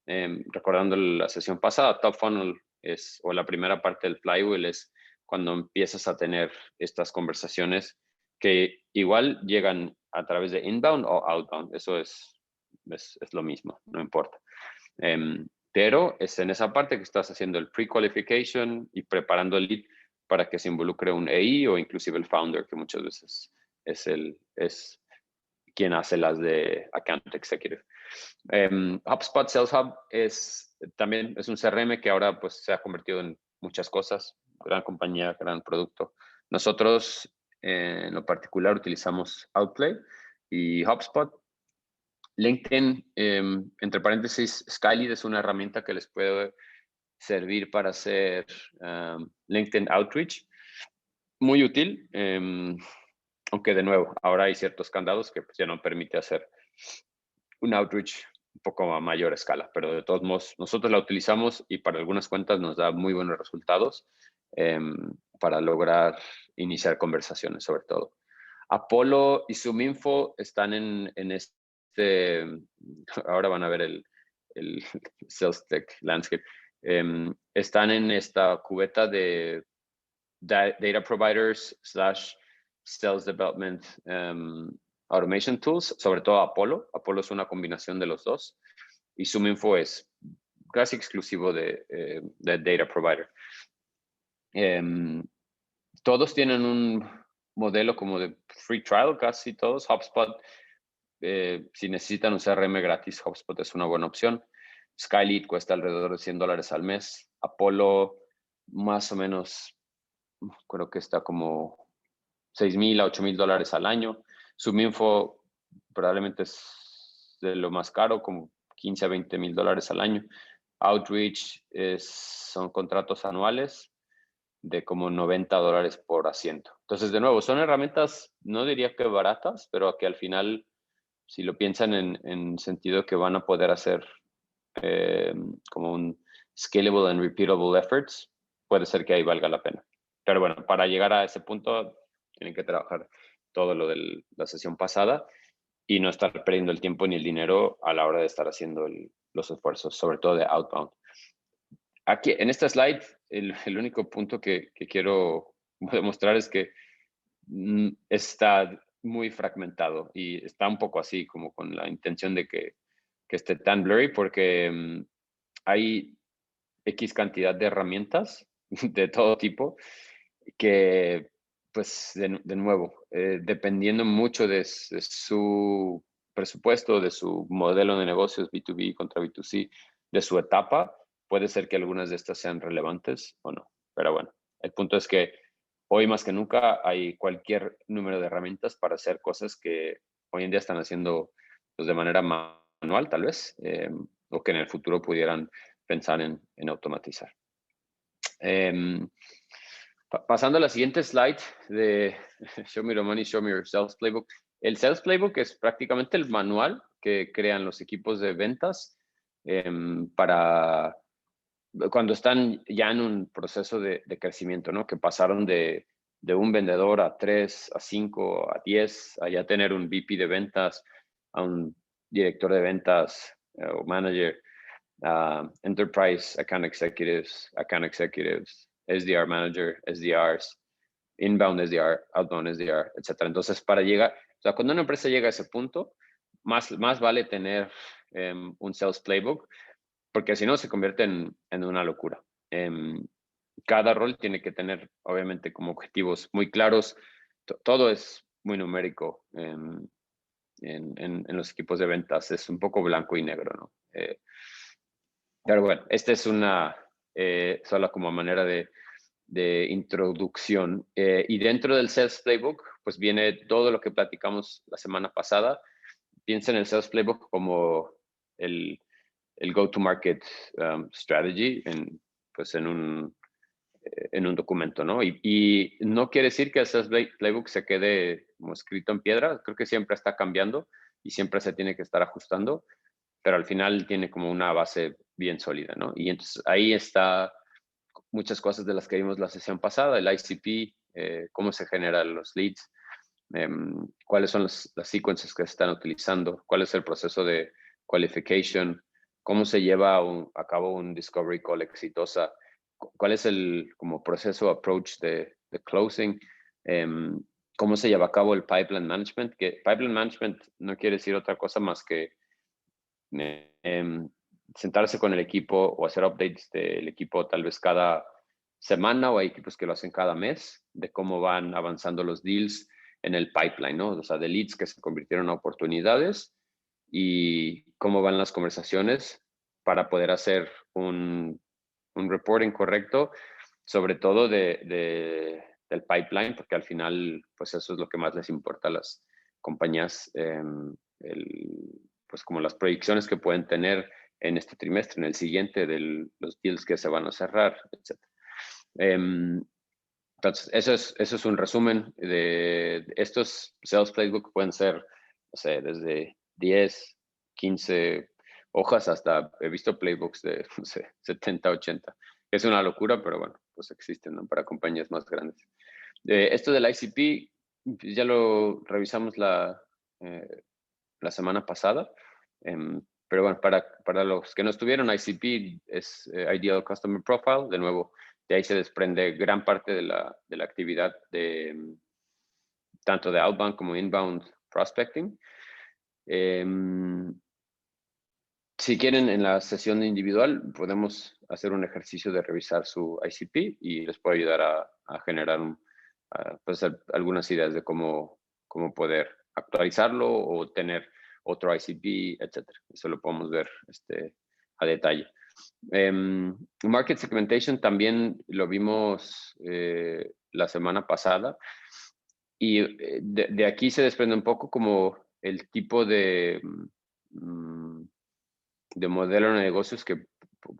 recordando la sesión pasada, top funnel o la primera parte del flywheel es cuando empiezas a tener estas conversaciones que igual llegan a través de inbound o outbound. Eso es lo mismo, no importa. Pero es en esa parte que estás haciendo el pre-qualification y preparando el lead para que se involucre un AI o inclusive el founder, que muchas veces es quien hace las de Account Executive. HubSpot Sales Hub también es un CRM que ahora pues se ha convertido en muchas cosas. Gran compañía, gran producto. Nosotros en lo particular utilizamos Outplay y HubSpot. LinkedIn, entre paréntesis, Skylead es una herramienta que les puede servir para hacer LinkedIn Outreach. Muy útil, aunque de nuevo, ahora hay ciertos candados que pues, ya no permite hacer un outreach un poco a mayor escala, pero de todos modos, nosotros la utilizamos y para algunas cuentas nos da muy buenos resultados para lograr iniciar conversaciones, sobre todo. Apollo y ZoomInfo están en ahora van a ver el Sales Tech Landscape, están en esta cubeta de data providers / sales development automation tools, sobre todo Apollo. Apollo es una combinación de los dos y ZoomInfo es casi exclusivo de data provider. Todos tienen un modelo como de free trial, casi todos. HubSpot, si necesitan un CRM gratis, HubSpot es una buena opción. Skylead cuesta alrededor de $100 al mes. Apollo, más o menos, creo que está como $6,000 a $8,000 al año. ZoomInfo probablemente es de lo más caro, como $15,000 a $20,000 al año. Outreach son contratos anuales de como $90 por asiento. Entonces, de nuevo, son herramientas, no diría que baratas, pero que al final, si lo piensan en sentido que van a poder hacer como un scalable and repeatable efforts, puede ser que ahí valga la pena. Pero bueno, para llegar a ese punto, tienen que trabajar todo lo de la sesión pasada y no estar perdiendo el tiempo ni el dinero a la hora de estar haciendo los esfuerzos, sobre todo de outbound. Aquí, en esta slide, el único punto que quiero demostrar es que está muy fragmentado y está un poco así, como con la intención de que esté tan blurry, porque hay X cantidad de herramientas de todo tipo que, pues, de nuevo, dependiendo mucho de su presupuesto, de su modelo de negocios B2B contra B2C, de su etapa, puede ser que algunas de estas sean relevantes o no. Pero bueno, el punto es que hoy más que nunca hay cualquier número de herramientas para hacer cosas que hoy en día están haciendo pues, de manera manual, tal vez, o que en el futuro pudieran pensar en automatizar. Pasando a la siguiente slide de Show Me the Money, Show Me Your Sales Playbook. El Sales Playbook es prácticamente el manual que crean los equipos de ventas para cuando están ya en un proceso de crecimiento, ¿no? Que pasaron de un vendedor a 3, a 5, a 10, a ya tener un VP de ventas, a un director de ventas o manager, enterprise account executives, SDR manager, SDRs, inbound SDR, outbound SDR, etc. Entonces, para llegar, o sea, cuando una empresa llega a ese punto, más vale tener un sales playbook, porque si no se convierte en una locura. Cada rol tiene que tener, obviamente, como objetivos muy claros. Todo es muy numérico en los equipos de ventas. Es un poco blanco y negro, ¿no? Pero bueno, esta es una solo como manera de introducción. Y dentro del Sales Playbook, pues viene todo lo que platicamos la semana pasada. Piensa en el Sales Playbook como el go-to-market strategy en un documento, ¿no? Y no quiere decir que el Sales Playbook se quede como escrito en piedra. Creo que siempre está cambiando y siempre se tiene que estar ajustando. pero al final tiene como una base bien sólida, ¿no? Y entonces ahí está muchas cosas de las que vimos la sesión pasada, el ICP, cómo se generan los leads, cuáles son las sequences que se están utilizando, cuál es el proceso de qualification, cómo se lleva a cabo un discovery call exitosa, cuál es el como proceso approach de closing, cómo se lleva a cabo el pipeline management, que pipeline management no quiere decir otra cosa más que sentarse con el equipo o hacer updates del equipo tal vez cada semana, o hay equipos que lo hacen cada mes, de cómo van avanzando los deals en el pipeline, ¿no? O sea, de leads que se convirtieron en oportunidades y cómo van las conversaciones para poder hacer un reporting correcto, sobre todo del pipeline, porque al final, pues eso es lo que más les importa a las compañías, pues como las proyecciones que pueden tener en este trimestre, en el siguiente, de los deals que se van a cerrar, etc. Entonces, eso es un resumen de estos sales playbook. Pueden ser, no sé, desde 10, 15 hojas hasta, he visto playbooks de, no sé, 70, 80. Es una locura, pero bueno, pues existen, ¿no? Para compañías más grandes. Esto del ICP, ya lo revisamos la semana pasada. Pero bueno, para los que no estuvieron, ICP es Ideal Customer Profile. De nuevo, de ahí se desprende gran parte de la actividad de tanto de outbound como inbound prospecting. Si quieren, en la sesión individual podemos hacer un ejercicio de revisar su ICP y les puedo ayudar a generar pues, algunas ideas de cómo poder actualizarlo o tener otro ICP, etcétera. Eso lo podemos ver a detalle. Market segmentation también lo vimos la semana pasada, y de aquí se desprende un poco como el tipo de modelo de negocios que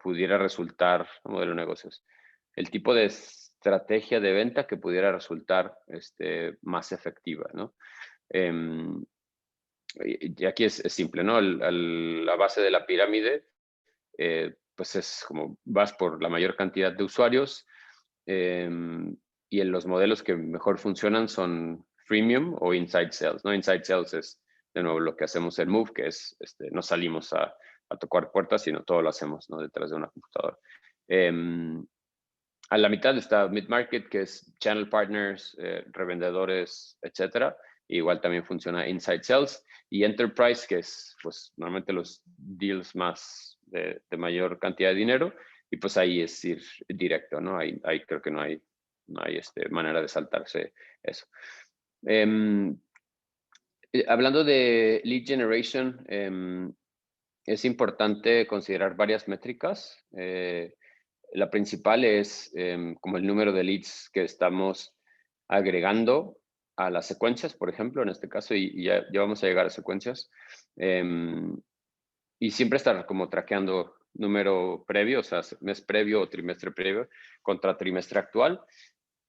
pudiera resultar, modelo de negocios, el tipo de estrategia de venta que pudiera resultar más efectiva, ¿no? Y aquí es simple, ¿no? La base de la pirámide, pues es como vas por la mayor cantidad de usuarios, y en los modelos que mejor funcionan son freemium o inside sales, ¿no? Inside sales es, de nuevo, lo que hacemos en Move, que es, no salimos a tocar puertas, sino todo lo hacemos, ¿no? Detrás de una computadora. A la mitad está mid-market, que es channel partners, revendedores, etcétera. Igual también funciona inside sales. Y enterprise, que es, pues, normalmente los deals más de mayor cantidad de dinero. Y pues ahí es ir directo, ¿no? Ahí creo que no hay manera de saltarse eso. Hablando de lead generation, es importante considerar varias métricas. La principal es como el número de leads que estamos agregando a las secuencias, por ejemplo, en este caso, y ya vamos a llegar a secuencias. Y siempre estar como traqueando número previo, o sea, mes previo o trimestre previo contra trimestre actual.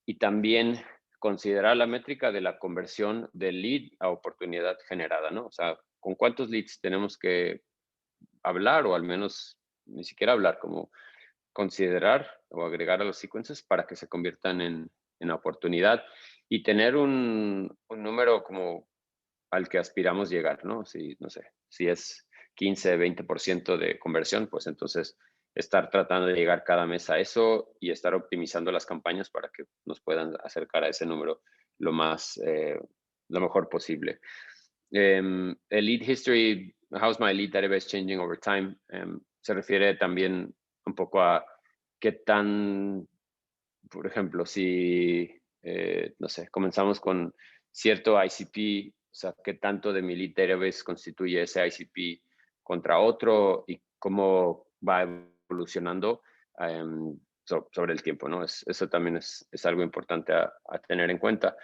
Y también considerar la métrica de la conversión del lead a oportunidad generada, ¿no? O sea, ¿con cuántos leads tenemos que hablar, o al menos ni siquiera hablar, como considerar o agregar a los sequences para que se conviertan en oportunidad, y tener un número como al que aspiramos llegar, ¿no? Si, no sé, si es 15, 20% de conversión, pues entonces estar tratando de llegar cada mes a eso y estar optimizando las campañas para que nos puedan acercar a ese número lo mejor posible. El lead history, how's my lead database changing over time, se refiere también un poco a qué tan, por ejemplo, si, no sé, comenzamos con cierto ICP, o sea, qué tanto de mi lead database constituye ese ICP contra otro, y cómo va evolucionando sobre el tiempo, ¿no? Eso también es algo importante a tener en cuenta.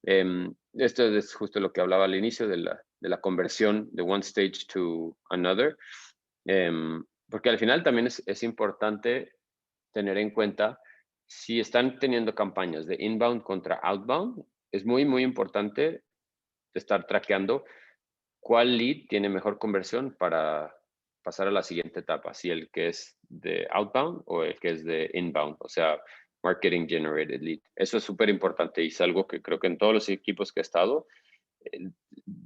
Esto es justo lo que hablaba al inicio de la conversión de one stage to another, porque al final también es importante tener en cuenta, si están teniendo campañas de inbound contra outbound, es muy, muy importante estar traqueando cuál lead tiene mejor conversión para pasar a la siguiente etapa, si el que es de outbound o el que es de inbound, o sea, marketing generated lead. Eso es súper importante y es algo que creo que en todos los equipos que he estado,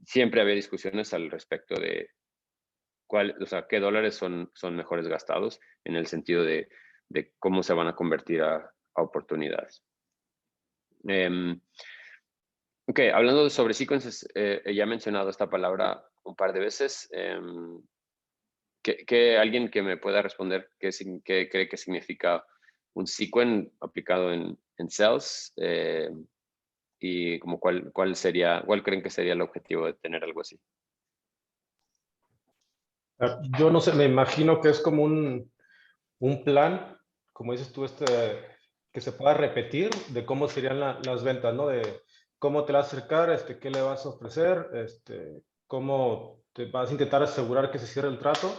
siempre había discusiones al respecto de o sea, qué dólares son mejores gastados en el sentido de cómo se van a convertir a oportunidades. Ok, hablando sobre sequences, ya he mencionado esta palabra un par de veces. Alguien que me pueda responder qué cree que significa un sequence aplicado en sales, y como cuál creen que sería el objetivo de tener algo así. Yo no sé, me imagino que es como un plan, como dices tú, que se pueda repetir de cómo serían las ventas, ¿no? De cómo te vas a acercar, qué le vas a ofrecer, cómo te vas a intentar asegurar que se cierre el trato,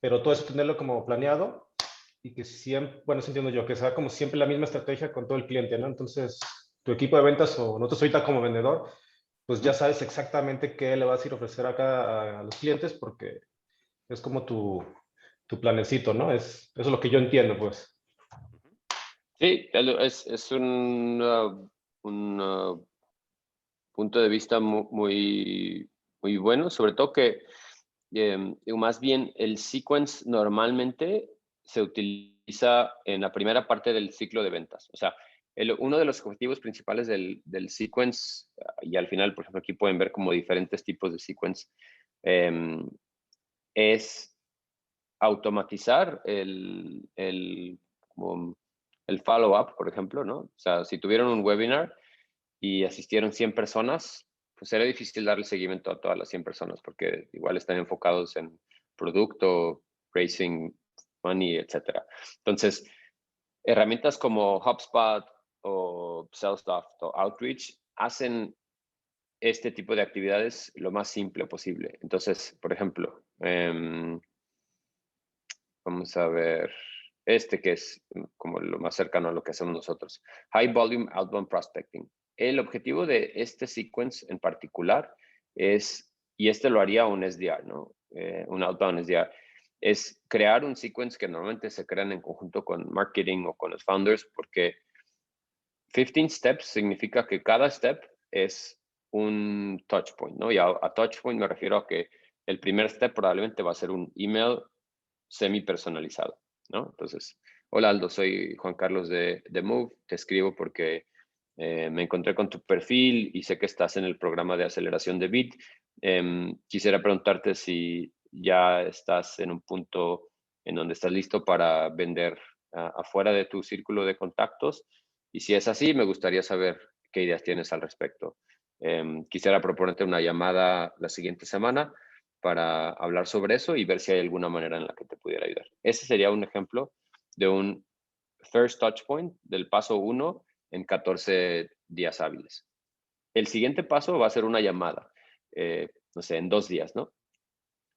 pero todo eso tenerlo como planeado y que siempre, bueno, eso entiendo yo, que sea como siempre la misma estrategia con todo el cliente, ¿no? Entonces, tu equipo de ventas o nosotros ahorita como vendedor, pues ya sabes exactamente qué le vas a ir a ofrecer acá a los clientes porque es como tu planecito, ¿no? Eso es lo que yo entiendo, pues. Sí, es un punto de vista muy bueno, sobre todo que más bien el sequence normalmente se utiliza en la primera parte del ciclo de ventas. O sea, uno de los objetivos principales del sequence, y al final, por ejemplo, aquí pueden ver como diferentes tipos de sequence, es automatizar como el follow-up, por ejemplo, ¿no? O sea, si tuvieron un webinar y asistieron 100 personas, pues era difícil darle seguimiento a todas las 100 personas porque igual están enfocados en producto, raising money, etc. Entonces, herramientas como HubSpot o Salesloft o Outreach hacen este tipo de actividades lo más simple posible. Entonces, por ejemplo, vamos a ver que es como lo más cercano a lo que hacemos nosotros. High Volume Outbound Prospecting. El objetivo de este sequence en particular es, y lo haría un SDR, ¿no? Un Outbound SDR, es crear un sequence que normalmente se crean en conjunto con marketing o con los founders, porque 15 steps significa que cada step es un touch point, ¿no? Y a touch point me refiero a que el primer step probablemente va a ser un email semi personalizado, ¿no? Entonces, hola Aldo, soy Juan Carlos de Move, te escribo porque me encontré con tu perfil y sé que estás en el programa de aceleración de Bit. Quisiera preguntarte si ya estás en un punto en donde estás listo para vender afuera de tu círculo de contactos, y si es así, me gustaría saber qué ideas tienes al respecto. Quisiera proponerte una llamada la siguiente semana para hablar sobre eso y ver si hay alguna manera en la que te pudiera ayudar. Ese sería un ejemplo de un first touch point del paso 1 en 14 días hábiles. El siguiente paso va a ser una llamada, no sé, en 2 días, ¿no?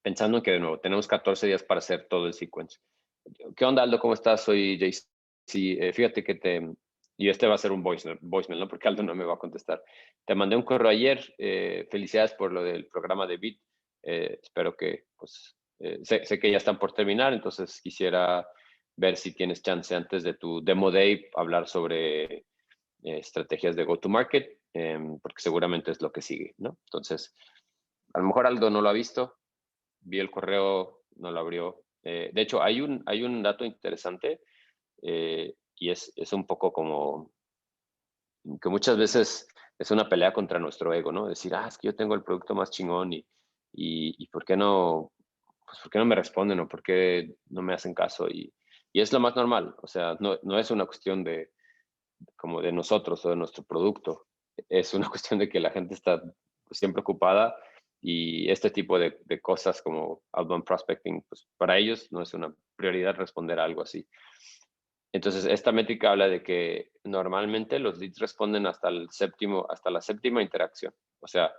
Pensando en que, de nuevo, tenemos 14 días para hacer todo el sequence. ¿Qué onda, Aldo? ¿Cómo estás? Soy JC. Fíjate que y va a ser un voicemail, ¿no? Porque Aldo no me va a contestar. Te mandé un correo ayer. Felicidades por lo del programa de Bit. Espero que, pues, sé que ya están por terminar, entonces quisiera ver si tienes chance antes de tu Demo Day hablar sobre estrategias de go-to-market, porque seguramente es lo que sigue, ¿no? Entonces, a lo mejor Aldo no lo ha visto, vi el correo, no lo abrió. De hecho, hay un dato interesante, y es un poco como que muchas veces es una pelea contra nuestro ego, ¿no? Decir, es que yo tengo el producto más chingón y ¿por qué no, pues, ¿por qué no me responden o por qué no me hacen caso? Y es lo más normal, o sea, no es una cuestión de como de nosotros o de nuestro producto, es una cuestión de que la gente está siempre ocupada y este tipo de cosas como outbound prospecting, pues para ellos no es una prioridad responder a algo así. Entonces, esta métrica habla de que normalmente los leads responden hasta la séptima interacción. O sea,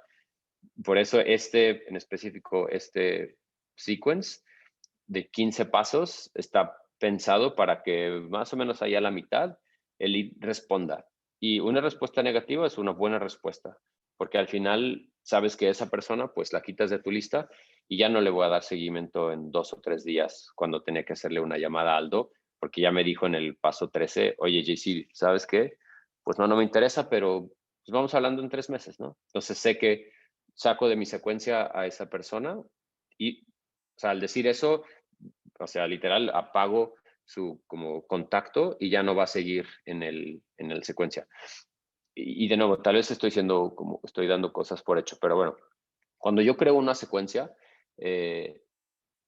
por eso en específico, este sequence de 15 pasos está pensado para que más o menos allá a la mitad el lead responda. Y una respuesta negativa es una buena respuesta, porque al final sabes que esa persona pues la quitas de tu lista y ya no le voy a dar seguimiento en 2 o 3 días cuando tenía que hacerle una llamada a Aldo, porque ya me dijo en el paso 13, oye, JC, ¿sabes qué? Pues no me interesa, pero pues vamos hablando en 3 meses, ¿no? Entonces sé que saco de mi secuencia a esa persona y, o sea, al decir eso, o sea, literal, apago su como contacto y ya no va a seguir en el secuencia. Y de nuevo, tal vez estoy dando cosas por hecho, pero bueno, cuando yo creo una secuencia,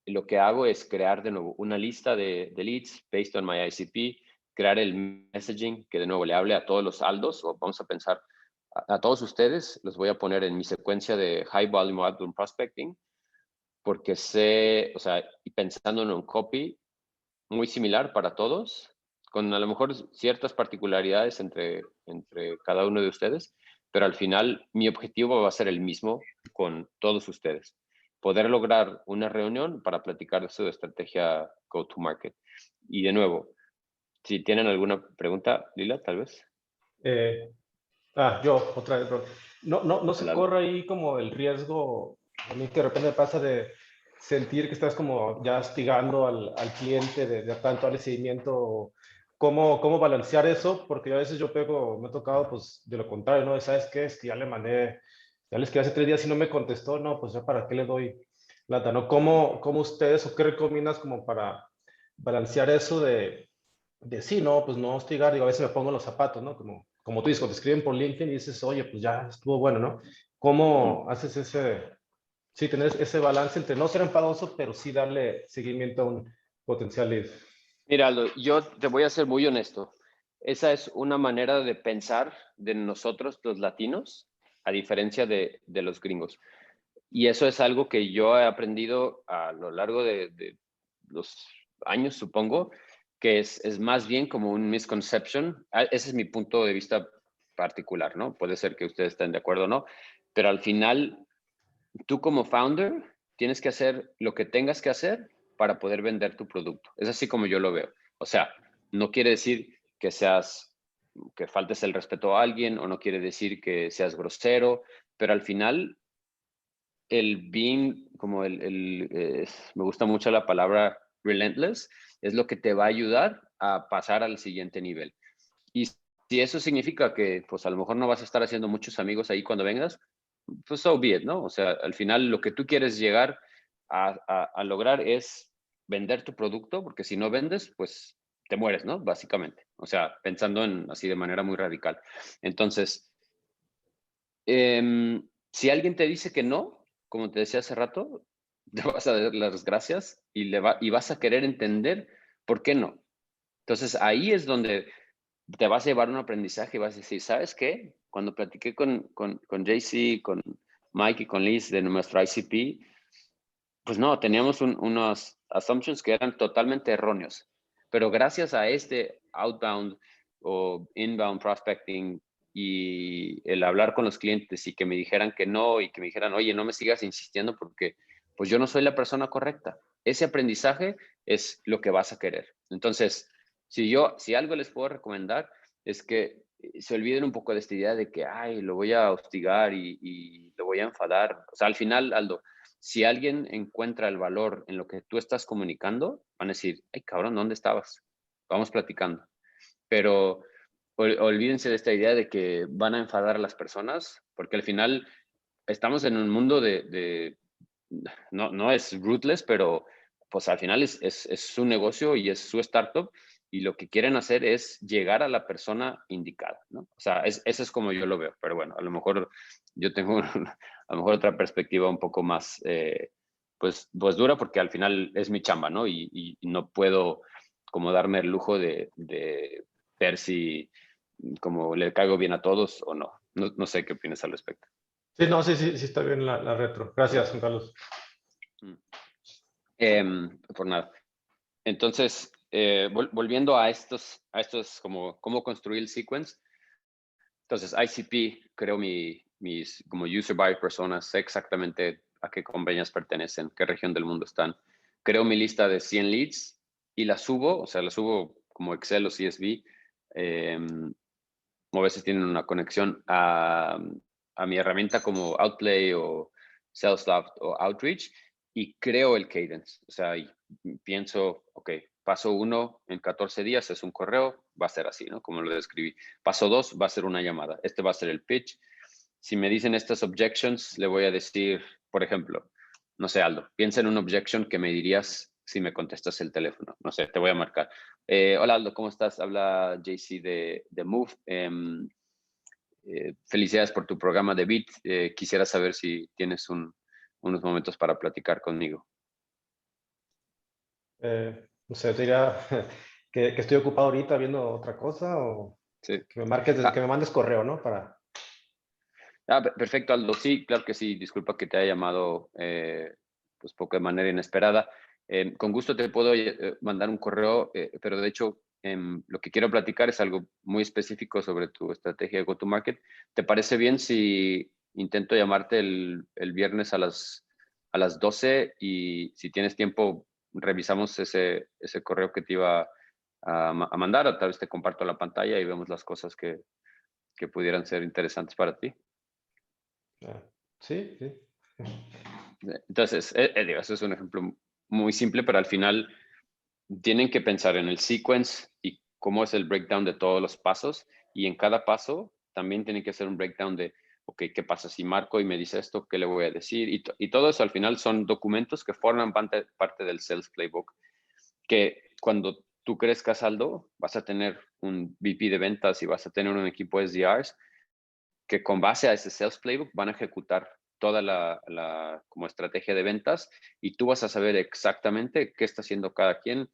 lo que hago es crear de nuevo una lista de leads based on my ICP, crear el messaging que de nuevo le hable a todos los Aldos, o vamos a pensar a todos ustedes, los voy a poner en mi secuencia de High Volume Outbound Prospecting, porque sé, o sea, y pensando en un copy muy similar para todos, con a lo mejor ciertas particularidades entre cada uno de ustedes, pero al final mi objetivo va a ser el mismo con todos ustedes. Poder lograr una reunión para platicar de su estrategia go-to-market. Y de nuevo, si tienen alguna pregunta, Lila, tal vez. Yo, otra vez, bro. No se Claro. corre ahí como el riesgo, a mí que de repente pasa de sentir que estás como ya hostigando al cliente de tanto darle seguimiento. ¿Cómo balancear eso? Porque a veces me ha tocado, pues, de lo contrario, ¿no? ¿Sabes qué? Es que ya le mandé, ya les escribí hace 3 días y no me contestó, no, pues ya para qué le doy lata, ¿no? ¿Cómo ustedes o qué recomiendas como para balancear eso de sí, no, pues no hostigar, digo, a veces me pongo en los zapatos, ¿no? Como tú dices, cuando te escriben por LinkedIn y dices, oye, pues ya estuvo bueno, ¿no? ¿Cómo haces sí, tener ese balance entre no ser enfadoso, pero sí darle seguimiento a un potencial lead? Mira, Aldo, yo te voy a ser muy honesto. Esa es una manera de pensar de nosotros, los latinos, a diferencia de los gringos. Y eso es algo que yo he aprendido a lo largo de los años, supongo, que es más bien como un misconception. Ese es mi punto de vista particular, ¿no? Puede ser que ustedes estén de acuerdo o no, pero al final, tú como founder tienes que hacer lo que tengas que hacer para poder vender tu producto. Es así como yo lo veo. O sea, no quiere decir que faltes el respeto a alguien, o no quiere decir que seas grosero, pero al final el being, me gusta mucho la palabra relentless, es lo que te va a ayudar a pasar al siguiente nivel. Y si eso significa que, pues a lo mejor no vas a estar haciendo muchos amigos ahí cuando vengas, pues so be it, ¿no? O sea, al final lo que tú quieres llegar a lograr es vender tu producto, porque si no vendes, pues te mueres, ¿no? Básicamente. O sea, pensando en así de manera muy radical. Entonces, si alguien te dice que no, como te decía hace rato, te vas a dar las gracias y vas a querer entender por qué no. Entonces, ahí es donde te vas a llevar un aprendizaje y vas a decir, ¿sabes qué? Cuando platiqué con JC, con Mike y con Liz de nuestro ICP, pues no, teníamos unos assumptions que eran totalmente erróneos. Pero gracias a este outbound o inbound prospecting y el hablar con los clientes y que me dijeran que no y que me dijeran, oye, no me sigas insistiendo porque pues yo no soy la persona correcta. Ese aprendizaje es lo que vas a querer. Entonces, si algo les puedo recomendar es que se olviden un poco de esta idea de que, ay, lo voy a hostigar y lo voy a enfadar. O sea, al final, Aldo, si alguien encuentra el valor en lo que tú estás comunicando, van a decir, ay, cabrón, ¿dónde estabas? Vamos platicando. Pero olvídense de esta idea de que van a enfadar a las personas, porque al final estamos en un mundo no es ruthless, pero pues al final es su negocio y es su startup, y lo que quieren hacer es llegar a la persona indicada, ¿no? O sea, eso es como yo lo veo, pero bueno, a lo mejor yo tengo a lo mejor otra perspectiva un poco más, pues dura, porque al final es mi chamba, ¿no? Y no puedo como darme el lujo de ver si como le caigo bien a todos o no. No sé qué opinas al respecto. Sí, no, sí está bien la retro. Gracias, Juan Carlos. Por nada. Entonces, volviendo a estos como cómo construir el sequence. Entonces, ICP, creo mis como user buyer personas, sé exactamente a qué compañías pertenecen, qué región del mundo están. Creo mi lista de 100 leads y la subo, o sea, la subo como Excel o CSV, o a veces tienen una conexión a mi herramienta como Outplay o Salesloft o Outreach, y creo el cadence. O sea, y pienso, ok, paso 1 en 14 días es un correo, va a ser así, ¿no? Como lo describí. Paso 2 va a ser una llamada. Este va a ser el pitch. Si me dicen estas objections, le voy a decir, por ejemplo, no sé, Aldo, piensa en una objection que me dirías si me contestas el teléfono. No sé, te voy a marcar. Hola, Aldo, ¿cómo estás? Habla JC de Move. Felicidades por tu programa de Bit. Quisiera saber si tienes unos momentos para platicar conmigo. No sé, te diría que estoy ocupado ahorita viendo otra cosa o Sí. que me marques, que me mandes correo, ¿no? Para... Perfecto, Aldo. Sí, claro que sí. Disculpa que te haya llamado pues poco de manera inesperada. Con gusto te puedo mandar un correo, pero de hecho lo que quiero platicar es algo muy específico sobre tu estrategia de go-to-market. ¿Te parece bien si intento llamarte el viernes a las 12 y si tienes tiempo revisamos ese correo que te iba a mandar, o tal vez te comparto la pantalla y vemos las cosas que pudieran ser interesantes para ti? Sí, sí. Entonces, digo, eso es un ejemplo muy simple, pero al final tienen que pensar en el sequence y cómo es el breakdown de todos los pasos. Y en cada paso también tienen que hacer un breakdown de, ok, ¿qué pasa si marco y me dice esto? ¿Qué le voy a decir? Y todo eso al final son documentos que forman parte del Sales Playbook, que cuando tú crezcas, Aldo, vas a tener un VP de ventas y vas a tener un equipo de SDRs que con base a ese Sales Playbook van a ejecutar toda la como estrategia de ventas y tú vas a saber exactamente qué está haciendo cada quien.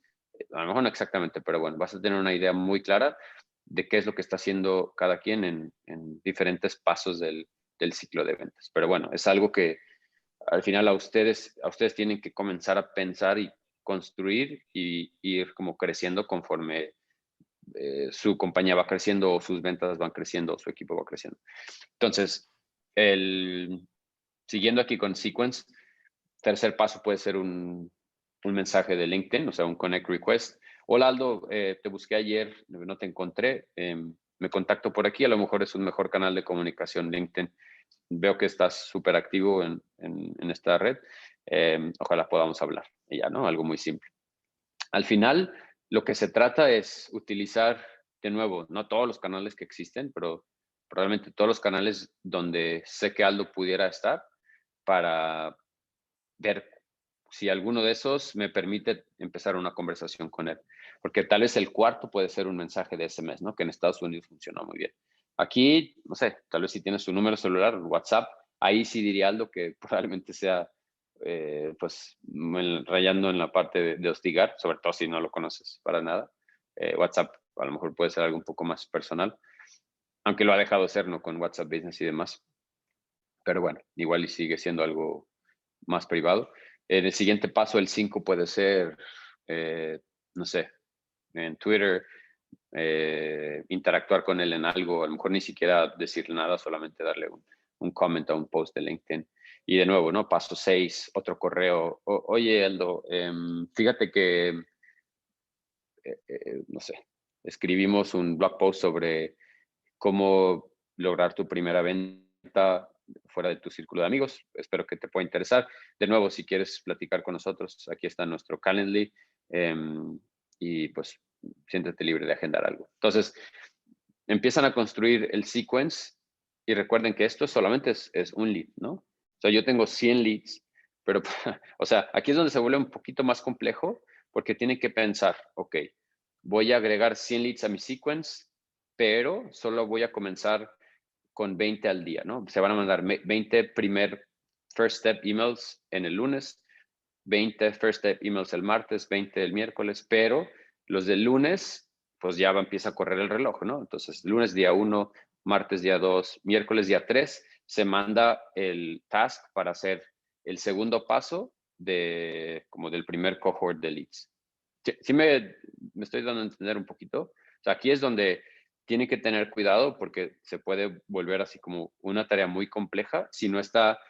A lo mejor no exactamente, pero bueno, vas a tener una idea muy clara de qué es lo que está haciendo cada quien en diferentes pasos del ciclo de ventas. Pero bueno, es algo que al final a ustedes tienen que comenzar a pensar y construir y ir como creciendo conforme su compañía va creciendo o sus ventas van creciendo o su equipo va creciendo. Entonces, siguiendo aquí con Sequence, tercer paso puede ser un mensaje de LinkedIn, o sea, un connect request. Hola Aldo, te busqué ayer, no te encontré, me contacto por aquí, a lo mejor es un mejor canal de comunicación LinkedIn. Veo que estás súper activo en esta red, ojalá podamos hablar. Y ya, ¿no? Algo muy simple. Al final, lo que se trata es utilizar, de nuevo, no todos los canales que existen, pero probablemente todos los canales donde sé que Aldo pudiera estar para ver si alguno de esos me permite empezar una conversación con él. Porque tal vez el cuarto puede ser un mensaje de SMS, ¿no? Que en Estados Unidos funciona muy bien. Aquí, no sé, tal vez si tienes su número celular, WhatsApp, ahí sí diría Aldo que probablemente sea pues rayando en la parte de hostigar, sobre todo si no lo conoces para nada. WhatsApp a lo mejor puede ser algo un poco más personal, aunque lo ha dejado de ser, ¿no? Con WhatsApp Business y demás. Pero bueno, igual y sigue siendo algo más privado. El siguiente paso, el 5, puede ser, no sé, en Twitter, interactuar con él en algo, a lo mejor ni siquiera decirle nada, solamente darle un comment a un post de LinkedIn. Y de nuevo, ¿no? Paso 6, otro correo. Oye, Aldo, fíjate que, no sé, escribimos un blog post sobre cómo lograr tu primera venta fuera de tu círculo de amigos. Espero que te pueda interesar. De nuevo, si quieres platicar con nosotros, aquí está nuestro Calendly y pues siéntete libre de agendar algo. Entonces, empiezan a construir el sequence y recuerden que esto solamente es un lead, ¿no? O sea, yo tengo 100 leads, pero, o sea, aquí es donde se vuelve un poquito más complejo porque tienen que pensar, ok, voy a agregar 100 leads a mi sequence, pero solo voy a comenzar con 20 al día, ¿no? Se van a mandar 20 primer first step emails en el lunes, 20 first step emails el martes, 20 el miércoles, pero los del lunes, pues ya empieza a correr el reloj, ¿no? Entonces, lunes día 1, martes día 2, miércoles día 3, se manda el task para hacer el segundo paso como del primer cohort de leads. Sí me estoy dando a entender un poquito. O sea, aquí es donde tiene que tener cuidado porque se puede volver así como una tarea muy compleja si no está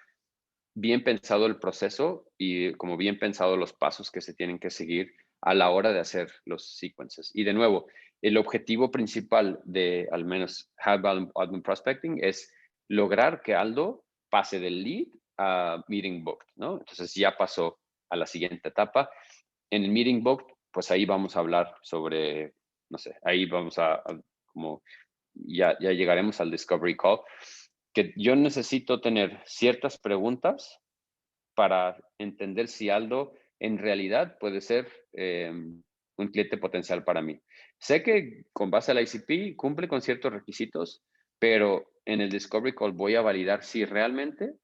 bien pensado el proceso y como bien pensado los pasos que se tienen que seguir a la hora de hacer los sequences. Y de nuevo, el objetivo principal de al menos Outbound Prospecting es lograr que Aldo pase del lead a Meeting Booked, ¿no? Entonces ya pasó a la siguiente etapa. En el Meeting Booked, pues ahí vamos a hablar sobre, no sé, ahí vamos a como ya llegaremos al Discovery Call, que yo necesito tener ciertas preguntas para entender si Aldo en realidad puede ser un cliente potencial para mí. Sé que con base al ICP cumple con ciertos requisitos, pero en el Discovery Call voy a validar si realmente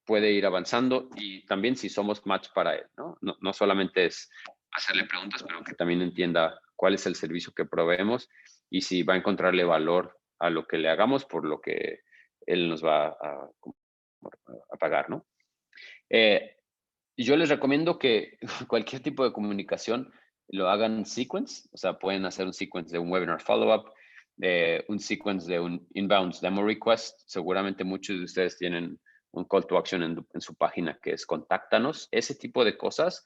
puede ir avanzando y también si somos match para él, ¿no? No solamente es hacerle preguntas, pero que también entienda cuál es el servicio que proveemos y si va a encontrarle valor a lo que le hagamos por lo que él nos va a pagar, ¿no? Yo les recomiendo que cualquier tipo de comunicación lo hagan sequence, o sea, pueden hacer un sequence de un webinar follow-up, un sequence de un inbound demo request. Seguramente muchos de ustedes tienen un call to action en su página que es contáctanos. Ese tipo de cosas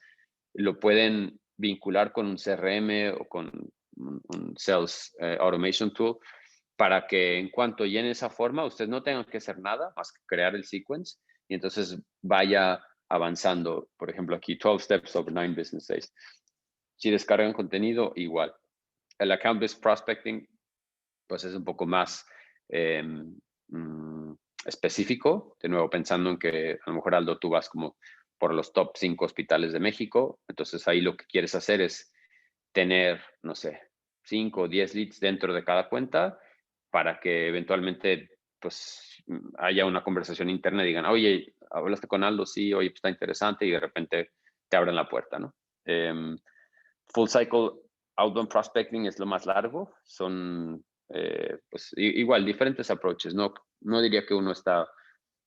lo pueden vincular con un CRM o con un Sales Automation Tool para que en cuanto llene esa forma, ustedes no tengan que hacer nada más que crear el sequence y entonces vaya avanzando. Por ejemplo, aquí 12 steps over 9 business days. Si descargan contenido, igual. El account-based prospecting, pues es un poco más específico. De nuevo, pensando en que a lo mejor, Aldo, tú vas como por los top 5 hospitales de México. Entonces ahí lo que quieres hacer es tener, no sé, 5 o 10 leads dentro de cada cuenta para que eventualmente pues haya una conversación interna y digan, oye, ¿hablaste con Aldo? Sí, oye, pues está interesante, y de repente te abren la puerta, ¿no? Full cycle outbound prospecting es lo más largo. Son, pues igual, diferentes approaches. No diría que uno está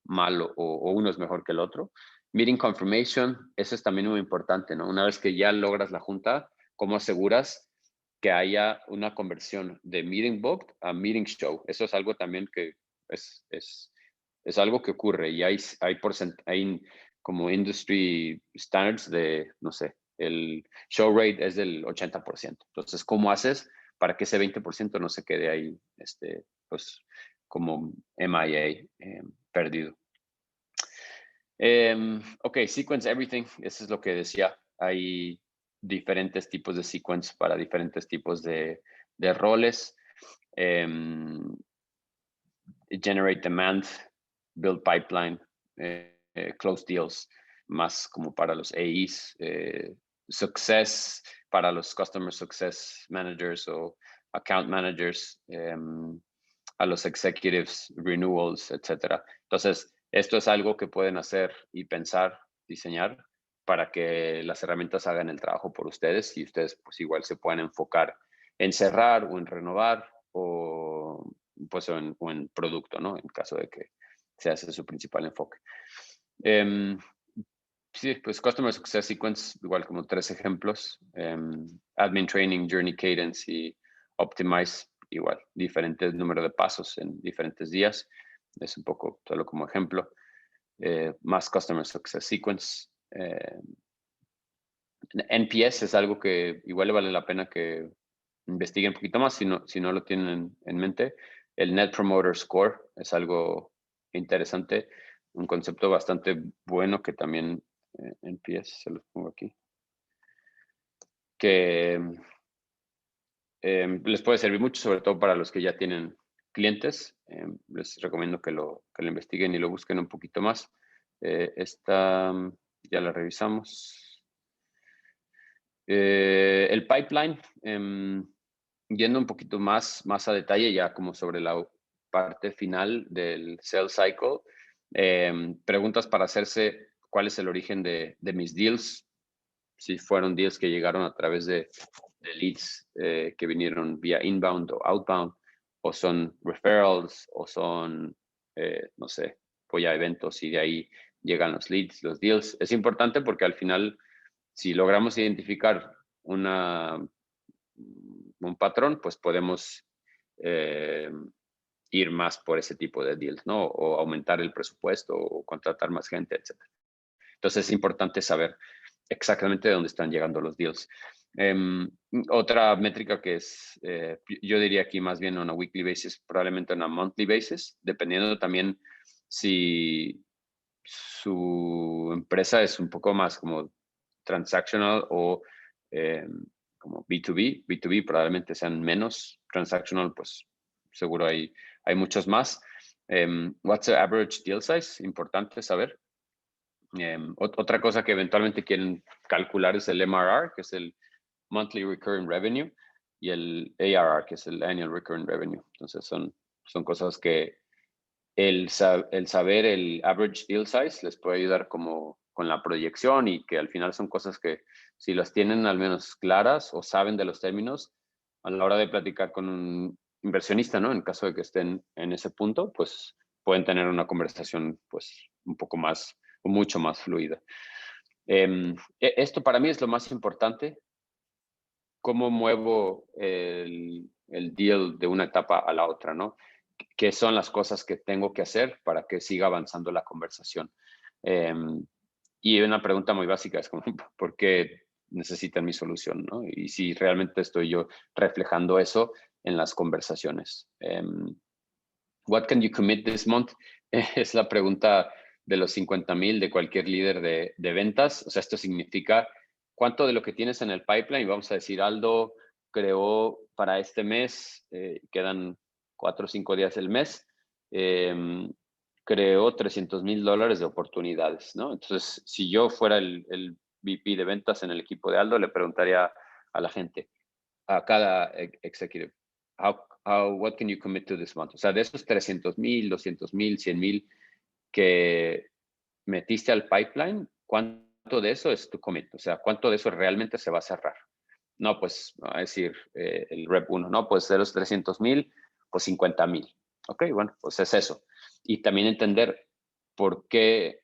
mal o uno es mejor que el otro. Meeting confirmation, eso es también muy importante, ¿no? Una vez que ya logras la junta, ¿cómo aseguras que haya una conversión de meeting booked a meeting show? Eso es algo también que es algo que ocurre y hay como industry standards de, no sé, el show rate es del 80%. Entonces, ¿cómo haces para que ese 20% no se quede ahí, pues, como MIA, perdido? Ok, sequence everything, eso es lo que decía. Hay diferentes tipos de sequence para diferentes tipos de roles. Generate demand, build pipeline, close deals, más como para los AEs, success para los customer success managers o account managers, a los executives, renewals, etcétera. Entonces, esto es algo que pueden hacer y pensar, diseñar, para que las herramientas hagan el trabajo por ustedes y ustedes pues igual se puedan enfocar en cerrar o en renovar o pues o en producto, ¿no? En caso de que sea ese su principal enfoque. Sí, pues Customer Success Sequence, igual como 3 ejemplos. Admin Training, Journey Cadence y Optimize, igual, diferentes números de pasos en diferentes días. Es un poco solo como ejemplo. Más Customer Success Sequence. NPS es algo que igual le vale la pena que investiguen un poquito más si no lo tienen en mente. El Net Promoter Score es algo interesante, un concepto bastante bueno que también NPS, se los pongo aquí, que les puede servir mucho, sobre todo para los que ya tienen clientes. Les recomiendo que lo investiguen y lo busquen un poquito más. Esta ya la revisamos. El pipeline, yendo un poquito más a detalle, ya como sobre la parte final del sales cycle, preguntas para hacerse cuál es el origen de mis deals, si fueron deals que llegaron a través de leads que vinieron vía inbound o outbound, o son referrals, o son, no sé, voy a eventos y de ahí llegan los leads, los deals. Es importante porque al final, si logramos identificar un patrón, pues podemos ir más por ese tipo de deals, ¿no? O aumentar el presupuesto o contratar más gente, etc. Entonces es importante saber exactamente de dónde están llegando los deals. Otra métrica que es, yo diría aquí más bien on a weekly basis, probablemente on a monthly basis, dependiendo también si su empresa es un poco más como transactional o como B2B. B2B probablemente sean menos transactional, pues seguro hay muchos más. What's the average deal size? Importante saber. Otra cosa que eventualmente quieren calcular es el MRR, que es el Monthly Recurring Revenue, y el ARR, que es el Annual Recurring Revenue. Entonces son cosas que el saber el average deal size les puede ayudar como con la proyección, y que al final son cosas que si las tienen al menos claras o saben de los términos a la hora de platicar con un inversionista, ¿no? En caso de que estén en ese punto, pues pueden tener una conversación pues un poco más o mucho más fluida. Esto para mí es lo más importante. ¿Cómo muevo el deal de una etapa a la otra, ¿no? ¿Qué son las cosas que tengo que hacer para que siga avanzando la conversación? Y una pregunta muy básica es como, ¿por qué necesitan mi solución, ¿no? Y si realmente estoy yo reflejando eso en las conversaciones. What can you commit this month? Es la pregunta de los 50,000 de cualquier líder de ventas. O sea, esto significa cuánto de lo que tienes en el pipeline. Vamos a decir, Aldo creó para este mes, quedan 4 o 5 días del mes, creó $300,000 de oportunidades, ¿no? Entonces, si yo fuera el VP de ventas en el equipo de Aldo, le preguntaría a la gente, a cada executive, what can you commit to this month? O sea, de esos 300,000, 200,000, 100,000 que metiste al pipeline, ¿cuánto de eso es tu commit? O sea, ¿cuánto de eso realmente se va a cerrar? No, pues, a decir, el rep 1, no, pues de los 300,000, pues 50,000. Ok, bueno, pues es eso. Y también entender por qué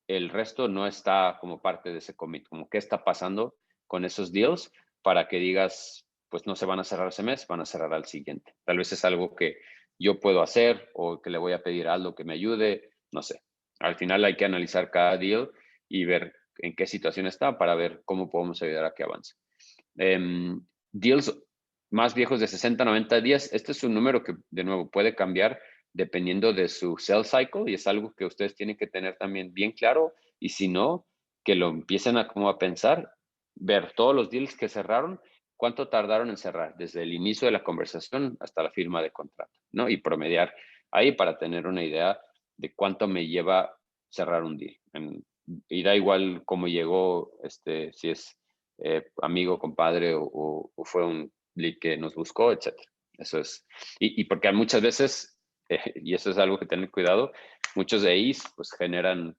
el resto no está como parte de ese commit, como qué está pasando con esos deals para que digas, pues no se van a cerrar ese mes, van a cerrar al siguiente. Tal vez es algo que yo puedo hacer o que le voy a pedir a Aldo que me ayude, no sé. Al final hay que analizar cada deal y ver en qué situación está para ver cómo podemos ayudar a que avance. Deals más viejos de 60, 90 días, este es un número que de nuevo puede cambiar dependiendo de su sales cycle, y es algo que ustedes tienen que tener también bien claro, y si no, que lo empiecen a como a pensar, ver todos los deals que cerraron, cuánto tardaron en cerrar, desde el inicio de la conversación hasta la firma de contrato, ¿no? Y promediar ahí para tener una idea de cuánto me lleva cerrar un deal. Y da igual cómo llegó, si es amigo, compadre o fue un lead que nos buscó, etc. Eso es. Y porque muchas veces, y eso es algo que tener cuidado, muchos de AIs pues generan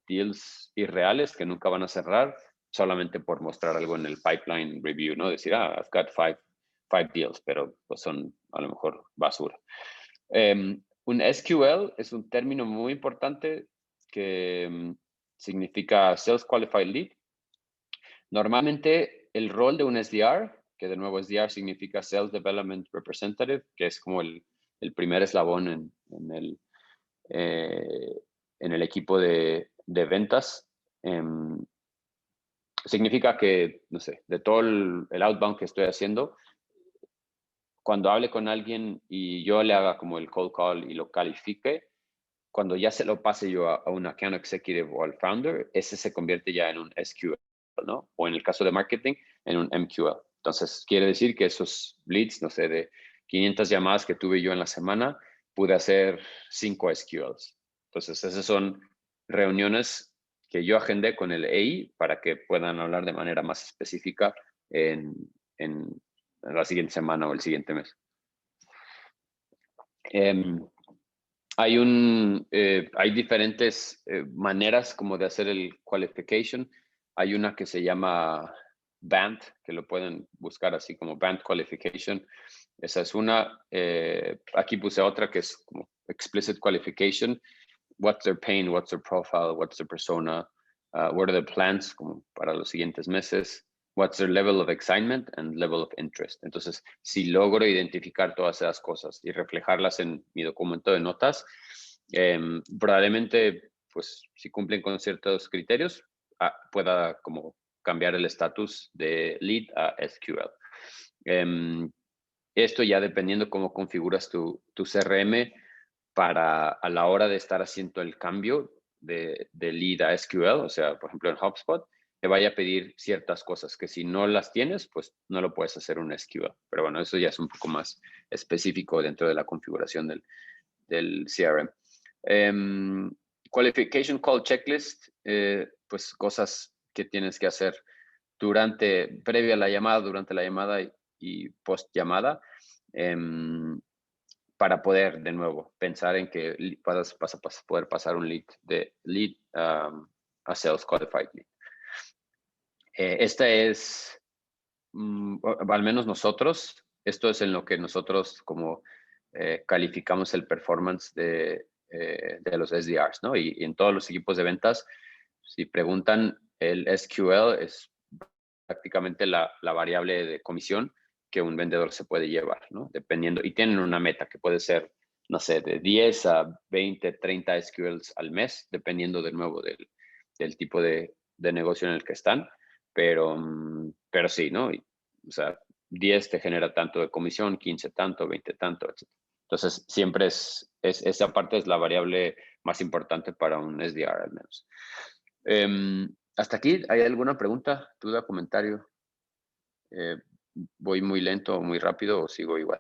deals irreales que nunca van a cerrar solamente por mostrar algo en el pipeline review, ¿no? Decir, I've got five deals, pero pues son a lo mejor basura. Un SQL es un término muy importante que significa Sales Qualified Lead. Normalmente el rol de un SDR, que de nuevo SDR significa Sales Development Representative, que es como el primer eslabón en el equipo de ventas, significa que, no sé, de todo el outbound que estoy haciendo, cuando hable con alguien y yo le haga como el cold call y lo califique, cuando ya se lo pase yo a un account executive o al founder, ese se convierte ya en un SQL, ¿no? O en el caso de marketing, en un MQL. Entonces, quiere decir que esos leads, no sé, de 500 llamadas que tuve yo en la semana, pude hacer 5 SQLs. Entonces, esas son reuniones que yo agendé con el AI para que puedan hablar de manera más específica en la siguiente semana o el siguiente mes. Hay diferentes maneras como de hacer el qualification. Hay una que se llama BANT, que lo pueden buscar así como BANT Qualification. Esa es una. Aquí puse otra que es como Explicit Qualification. What's their pain, what's their profile, what's their persona, what are their plans como para los siguientes meses, what's their level of excitement and level of interest. Entonces, si logro identificar todas esas cosas y reflejarlas en mi documento de notas, probablemente, pues, si cumplen con ciertos criterios, pueda como cambiar el estatus de lead a SQL. Esto ya dependiendo cómo configuras tu CRM para a la hora de estar haciendo el cambio, de lead a SQL, o sea, por ejemplo en HubSpot, te vaya a pedir ciertas cosas que si no las tienes, pues no lo puedes hacer un SQL. Pero bueno, eso ya es un poco más específico dentro de la configuración del CRM. Qualification Call Checklist, pues cosas que tienes que hacer previa a la llamada, durante la llamada y post llamada, para poder de nuevo pensar en que vas a poder pasar un lead a Sales Qualified Lead. Esta es, al menos nosotros, esto es en lo que nosotros como calificamos el performance de los SDRs, ¿no? Y en todos los equipos de ventas, si preguntan, el SQL es prácticamente la variable de comisión que un vendedor se puede llevar, ¿no? Dependiendo, y tienen una meta que puede ser, no sé, de 10 a 20, 30 SQLs al mes, dependiendo de nuevo del tipo de negocio en el que están. Pero sí, ¿no? O sea, 10 te genera tanto de comisión, 15 tanto, 20 tanto, etc. Entonces, siempre esa parte es la variable más importante para un SDR al menos. ¿Hasta aquí hay alguna pregunta, duda, comentario? ¿Voy muy lento, muy rápido o sigo igual?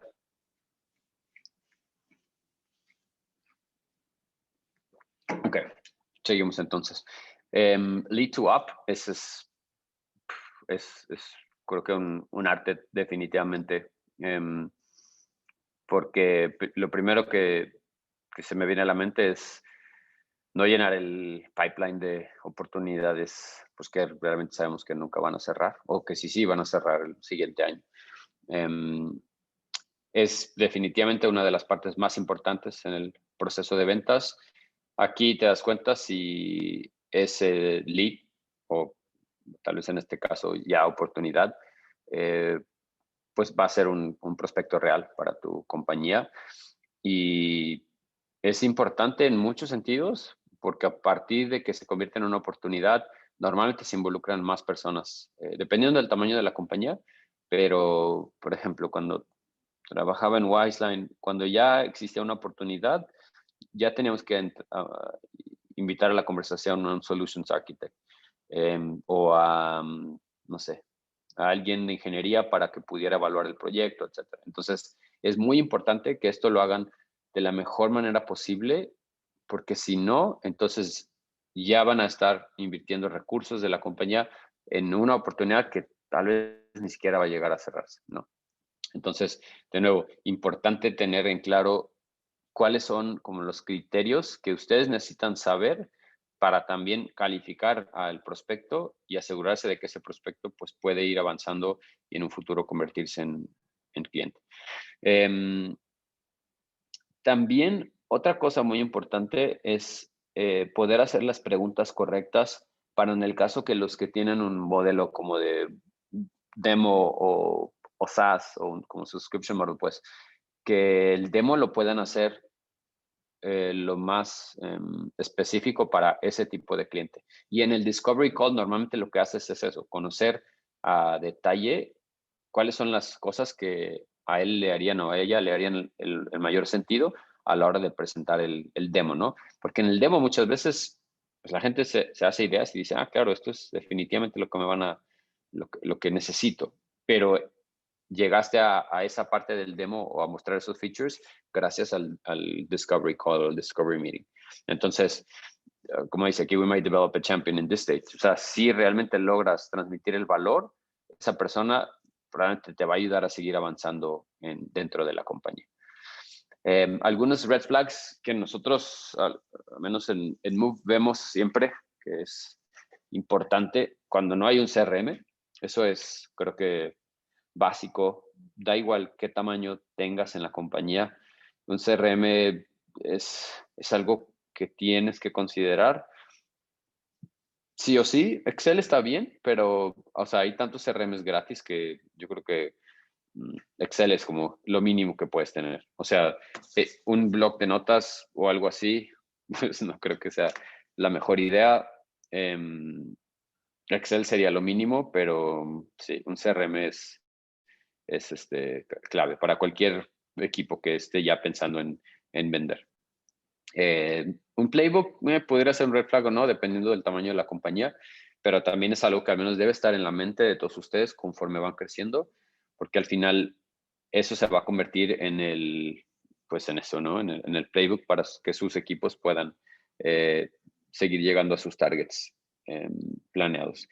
Ok, seguimos entonces. Lead to up, ese es creo que un arte definitivamente, porque lo primero que se me viene a la mente es no llenar el pipeline de oportunidades, pues que realmente sabemos que nunca van a cerrar, o que sí van a cerrar el siguiente año. Es definitivamente una de las partes más importantes en el proceso de ventas. Aquí te das cuenta si ese lead, o tal vez en este caso ya oportunidad, pues va a ser un prospecto real para tu compañía. Y es importante en muchos sentidos porque a partir de que se convierte en una oportunidad, normalmente se involucran más personas, dependiendo del tamaño de la compañía. Pero, por ejemplo, cuando trabajaba en Wiseline, cuando ya existía una oportunidad, ya teníamos que invitar a la conversación a un Solutions Architect o a, no sé, a alguien de ingeniería para que pudiera evaluar el proyecto, etc. Entonces, es muy importante que esto lo hagan de la mejor manera posible, porque si no, entonces ya van a estar invirtiendo recursos de la compañía en una oportunidad que tal vez ni siquiera va a llegar a cerrarse, ¿no? Entonces, de nuevo, importante tener en claro cuáles son como los criterios que ustedes necesitan saber para también calificar al prospecto y asegurarse de que ese prospecto pues, puede ir avanzando y en un futuro convertirse en cliente. También otra cosa muy importante es poder hacer las preguntas correctas para en el caso que los que tienen un modelo como de demo o SaaS o como subscription model, pues que el demo lo puedan hacer lo más específico para ese tipo de cliente. Y en el Discovery Call normalmente lo que haces es eso, conocer a detalle cuáles son las cosas que a él le harían o a ella le harían el mayor sentido a la hora de presentar el demo, ¿no? Porque en el demo muchas veces pues, la gente se hace ideas y dice, ah, claro, esto es definitivamente lo que me van a, lo que necesito. Pero llegaste a esa parte del demo o a mostrar esos features gracias al Discovery Call o el Discovery Meeting. Entonces, como dice aquí, we might develop a champion in this stage. O sea, si realmente logras transmitir el valor, esa persona probablemente te va a ayudar a seguir avanzando dentro de la compañía. Algunos red flags que nosotros, al menos en Move, vemos siempre, que es importante cuando no hay un CRM. Eso es, creo que, básico. Da igual qué tamaño tengas en la compañía. Un CRM es algo que tienes que considerar. Sí o sí, Excel está bien, pero, o sea, hay tantos CRMs gratis que yo creo que Excel es como lo mínimo que puedes tener. O sea, un blog de notas o algo así, pues no creo que sea la mejor idea. Excel sería lo mínimo, pero sí, un CRM es clave para cualquier equipo que esté ya pensando en vender. un playbook podría ser un red flag o no, dependiendo del tamaño de la compañía, pero también es algo que al menos debe estar en la mente de todos ustedes conforme van creciendo, porque al final eso se va a convertir en pues en eso, ¿no? En el playbook para que sus equipos puedan seguir llegando a sus targets planeados.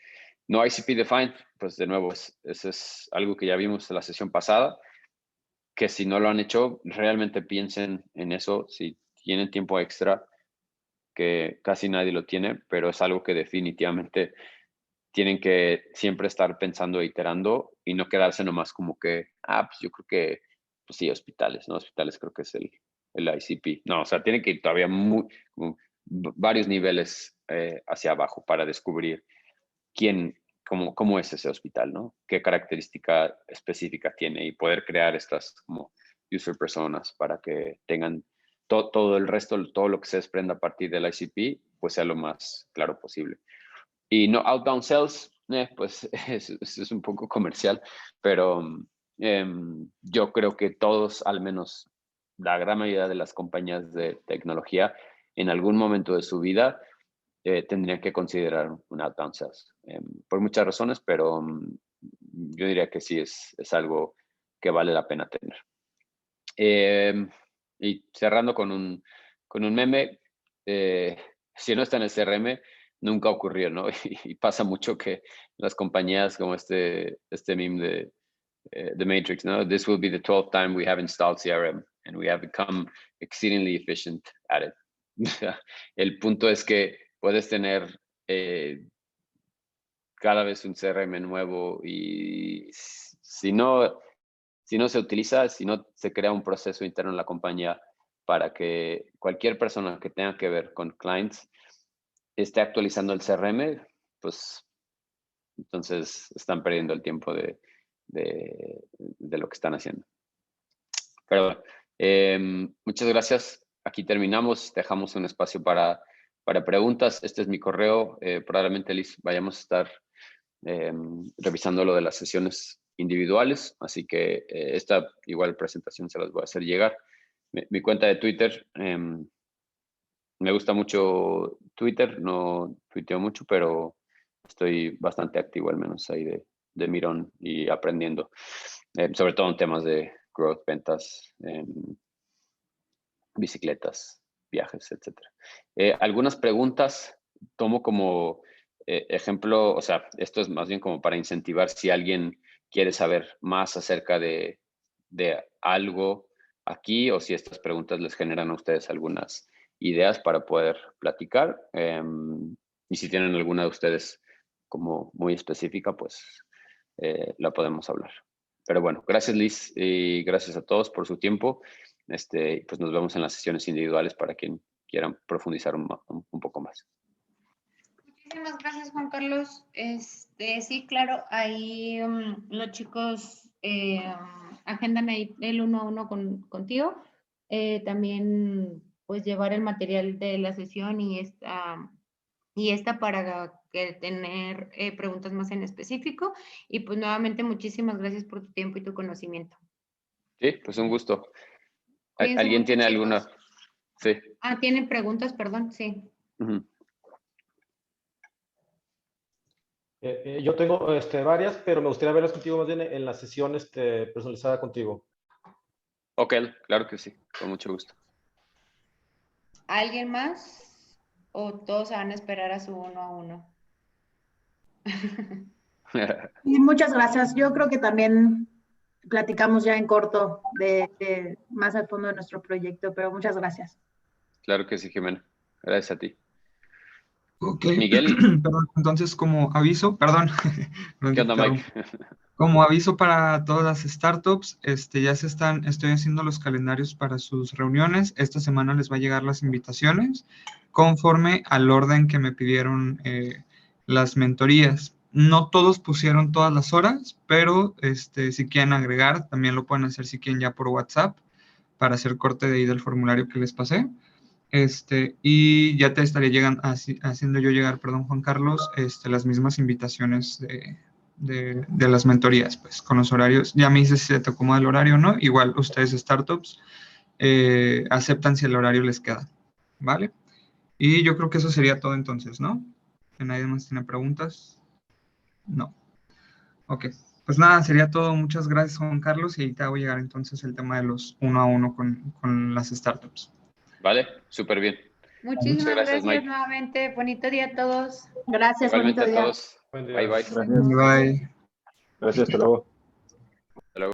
No ICP defined, pues de nuevo, eso es algo que ya vimos en la sesión pasada, que si no lo han hecho, realmente piensen en eso, si tienen tiempo extra, que casi nadie lo tiene, pero es algo que definitivamente tienen que siempre estar pensando e iterando y no quedarse nomás como que, pues yo creo que, pues sí, hospitales, ¿no? Hospitales creo que es el ICP. No, o sea, tienen que ir todavía varios niveles hacia abajo para descubrir cómo es ese hospital, ¿no? Qué característica específica tiene y poder crear estas como user personas para que tengan todo el resto, todo lo que se desprenda a partir del ICP, pues sea lo más claro posible. Y no outbound sales, pues es un poco comercial, pero yo creo que todos, al menos la gran mayoría de las compañías de tecnología, en algún momento de su vida tendrían que considerar un outbound sales. Por muchas razones, pero yo diría que sí es algo que vale la pena tener. Y cerrando con un meme, si no está en el CRM, nunca ocurrió, ¿no? Y pasa mucho que las compañías como este meme de The Matrix, ¿no? This will be the 12th time we have installed CRM and we have become exceedingly efficient at it. El punto es que puedes tener cada vez un CRM nuevo y si no se utiliza, si no se crea un proceso interno en la compañía para que cualquier persona que tenga que ver con clients esté actualizando el CRM, pues entonces están perdiendo el tiempo de lo que están haciendo. Pero bueno, muchas gracias. Aquí terminamos. Dejamos un espacio para preguntas. Este es mi correo. Probablemente, Liz, vayamos a estar revisando lo de las sesiones individuales, así que esta igual presentación se las voy a hacer llegar. Mi cuenta de Twitter, me gusta mucho Twitter, no tuiteo mucho, pero estoy bastante activo al menos ahí de mirón y aprendiendo, sobre todo en temas de growth, ventas, bicicletas, viajes, etc. Algunas preguntas tomo como ejemplo, o sea, esto es más bien como para incentivar si alguien quiere saber más acerca de algo aquí o si estas preguntas les generan a ustedes algunas ideas para poder platicar. Y si tienen alguna de ustedes como muy específica, pues la podemos hablar. Pero bueno, gracias Liz y gracias a todos por su tiempo. Pues nos vemos en las sesiones individuales para quien quieran profundizar un poco más. Muchísimas gracias, Juan Carlos. Sí, claro, ahí los chicos agendan ahí el 1 a 1 contigo. También, pues, llevar el material de la sesión y esta para que tener preguntas más en específico. Y pues, nuevamente, muchísimas gracias por tu tiempo y tu conocimiento. Sí, pues un gusto. Cuídense ¿Alguien mucho, tiene chicos. alguna? Sí. ¿Tienen preguntas? Perdón, sí. Yo tengo varias, pero me gustaría verlas contigo más bien en la sesión personalizada contigo. Ok, claro que sí, con mucho gusto. ¿Alguien más? ¿O todos van a esperar a su 1 a 1? Y muchas gracias. Yo creo que también platicamos ya en corto de más al fondo de nuestro proyecto, pero muchas gracias. Claro que sí, Jimena. Gracias a ti. Ok. Miguel. Perdón, entonces como aviso, perdón. ¿Qué onda, Mike? Como aviso para todas las startups, estoy haciendo los calendarios para sus reuniones. Esta semana les va a llegar las invitaciones conforme al orden que me pidieron las mentorías. No todos pusieron todas las horas, pero si quieren agregar, también lo pueden hacer si quieren ya por WhatsApp para hacer corte de ahí del formulario que les pasé. Y ya te estaría haciendo yo llegar, perdón, Juan Carlos, las mismas invitaciones de las mentorías, pues, con los horarios. Ya me dices si se te acomoda el horario o no. Igual ustedes, startups, aceptan si el horario les queda, ¿vale? Y yo creo que eso sería todo entonces, ¿no? ¿Que nadie más tiene preguntas? No. Ok. Pues nada, sería todo. Muchas gracias, Juan Carlos. Y ahí te hago llegar entonces el tema de los 1 a 1 con las startups. Vale, súper bien. Muchísimas Muchas gracias, gracias Mike. nuevamente. Bonito día a todos. Gracias, Igualmente bonito a día. todos. Buen día. Bye, bye. Gracias. Bye. Gracias, hasta luego.